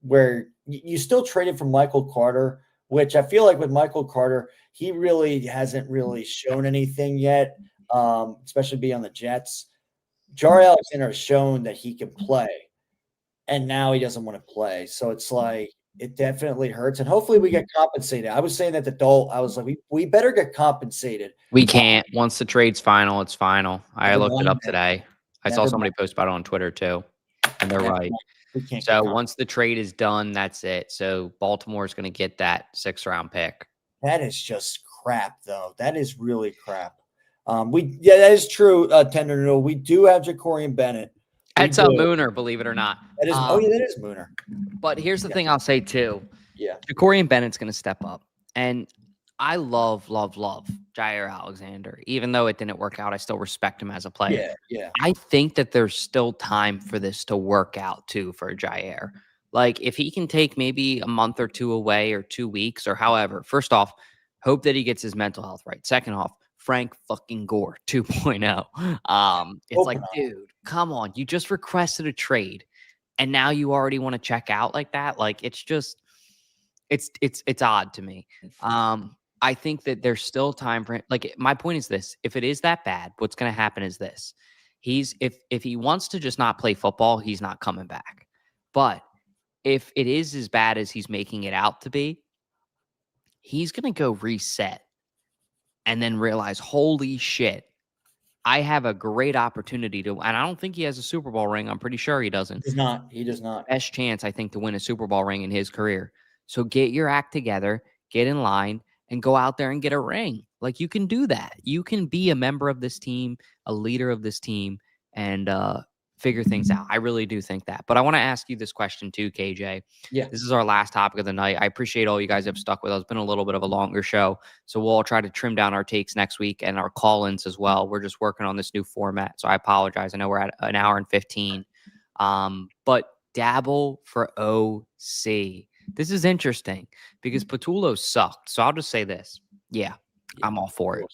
where you still traded for Michael Carter, which I feel like with Michael Carter, he really hasn't really shown anything yet, especially being on the Jets. Jari Alexander has shown that he can play, and now he doesn't want to play. So it's like it definitely hurts, and hopefully we get compensated. I was saying that I was like, we better get compensated. We can't. Once the trade's final, it's final. I looked it up today. I saw somebody post about it on Twitter too, and they're right. So once the trade is done, that's it. So Baltimore is going to get that 6th-round pick. That is just crap, though. That is really crap. That is true. Tender, we do have Jacorian Bennett. That's a Mooner, believe it or not. That is. That is Mooner. But here's the thing I'll say too. Yeah, Jacorian Bennett's going to step up, and I love Jair Alexander. Even though it didn't work out, I still respect him as a player. Yeah. I think that there's still time for this to work out too for Jair. Like if he can take maybe a month or two away or 2 weeks or however. First off, hope that he gets his mental health right. Second off, Frank fucking Gore 2.0. It's like, dude, come on. You just requested a trade and now you already want to check out like that. Like it's just it's odd to me. I think that there's still time for him. Like my point is this: if it is that bad, what's going to happen is this: if he wants to just not play football, he's not coming back. But if it is as bad as he's making it out to be, he's going to go reset and then realize, holy shit, I have a great opportunity to. And I don't think he has a Super Bowl ring. I'm pretty sure he doesn't. He does not. Best chance, I think, to win a Super Bowl ring in his career. So get your act together, get in line, and go out there and get a ring. Like you can do that. You can be a member of this team, a leader of this team, and figure things out. I really do think that. But I want to ask you this question too, KJ. Yeah. This is our last topic of the night. I appreciate all you guys have stuck with us. It's been a little bit of a longer show. So we'll all try to trim down our takes next week and our call-ins as well. We're just working on this new format. So I apologize. I know we're at an hour and 15. But Dabble for OC. This is interesting because Patullo sucked. So I'll just say this. Yeah, I'm all for it.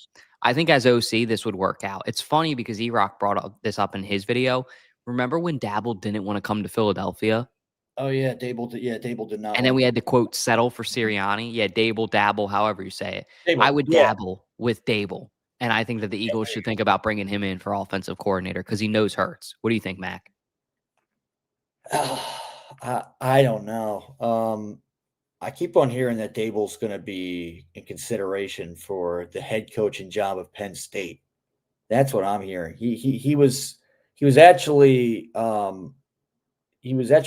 I think as OC, this would work out. It's funny because E-Rock brought this up in his video. Remember when Dabble didn't want to come to Philadelphia? Oh, yeah. Dable did not. And then we had to, quote, settle for Sirianni. Yeah, Dabble, however you say it. Dable, I would dabble with Dable. And I think that the Eagles should think about bringing him in for offensive coordinator because he knows Hurts. What do you think, Mac? I don't know. I keep on hearing that Dable's going to be in consideration for the head coaching job of Penn State. That's what I'm hearing. He was actually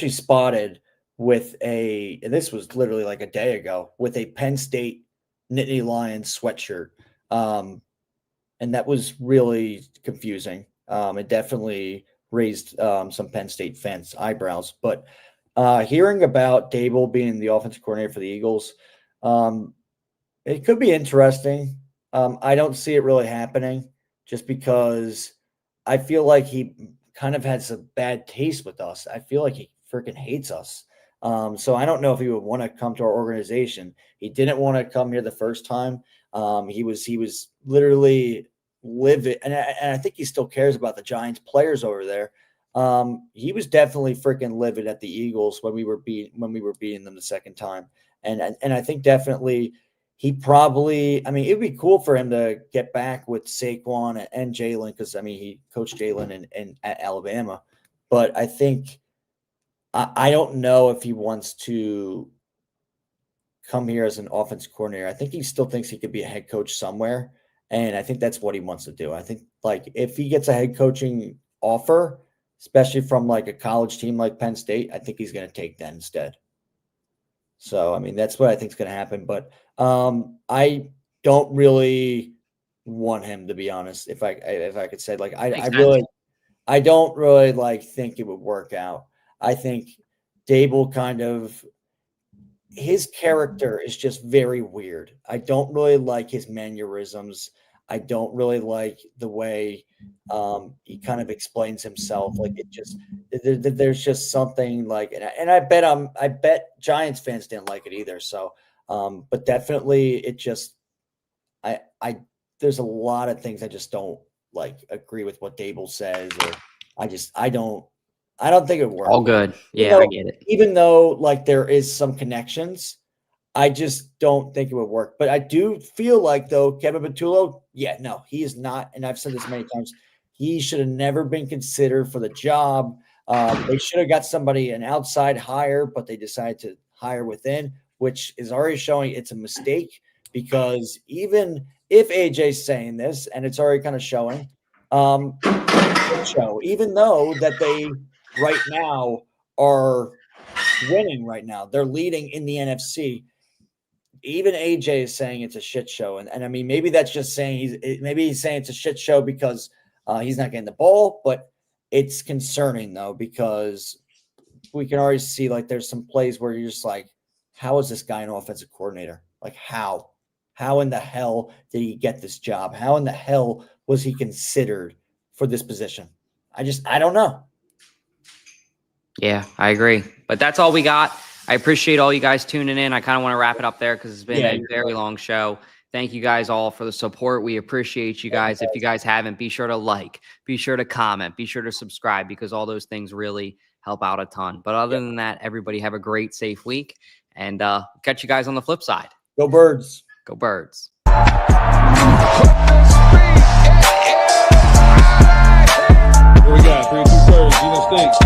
spotted with and this was literally like a day ago, with a Penn State Nittany Lions sweatshirt. And that was really confusing. It definitely raised some Penn State fans' eyebrows. But hearing about Dable being the offensive coordinator for the Eagles, it could be interesting. I don't see it really happening just because I feel like he kind of has a bad taste with us. I feel like he freaking hates us. So I don't know if he would want to come to our organization. He didn't want to come here the first time. He was literally livid, and I think he still cares about the Giants players over there. He was definitely freaking livid at the Eagles when we were beating them the second time, and I think definitely he probably. I mean, it'd be cool for him to get back with Saquon and Jaelan because I mean he coached Jaelan at Alabama, but I think I don't know if he wants to come here as an offensive coordinator. I think he still thinks he could be a head coach somewhere. And I think that's what he wants to do. I think like if he gets a head coaching offer, especially from like a college team like Penn State, I think he's going to take that instead. So, I mean, that's what I think is going to happen. But I don't really want him, to be honest, if I could say, like, I don't really like think it would work out. I think Dable kind of, his character is just very weird. I don't really like his mannerisms. I don't really like the way he kind of explains himself. Like it just, there's just something like, and I bet Giants fans didn't like it either. So, but definitely it just, there's a lot of things I just don't like agree with what Dable says, or I don't think it would work. All good. Yeah, I get it. Even though like there is some connections, I just don't think it would work. But I do feel like though, Kevin Patullo, no, he is not. And I've said this many times, he should have never been considered for the job. They should have got somebody, an outside hire, but they decided to hire within, which is already showing it's a mistake because even if AJ's saying this, and it's already kind of showing, even though that they right now are winning right now, they're leading in the NFC. Even AJ is saying it's a shit show. And I mean, maybe that's just saying he's saying it's a shit show because he's not getting the ball, but it's concerning though, because we can already see like there's some plays where you're just like, how is this guy an offensive coordinator? Like how in the hell did he get this job? How in the hell was he considered for this position? I don't know. Yeah, I agree. But that's all we got. I appreciate all you guys tuning in. I kind of want to wrap it up there because it's been a very long show. Thank you guys all for the support. We appreciate you guys. If you guys haven't, be sure to like, be sure to comment, be sure to subscribe because all those things really help out a ton. But other than that, everybody have a great, safe week. And catch you guys on the flip side. Go Birds. Go Birds. Here we go. 302BIRDS, Jaelan Steaks.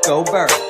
Go Birds.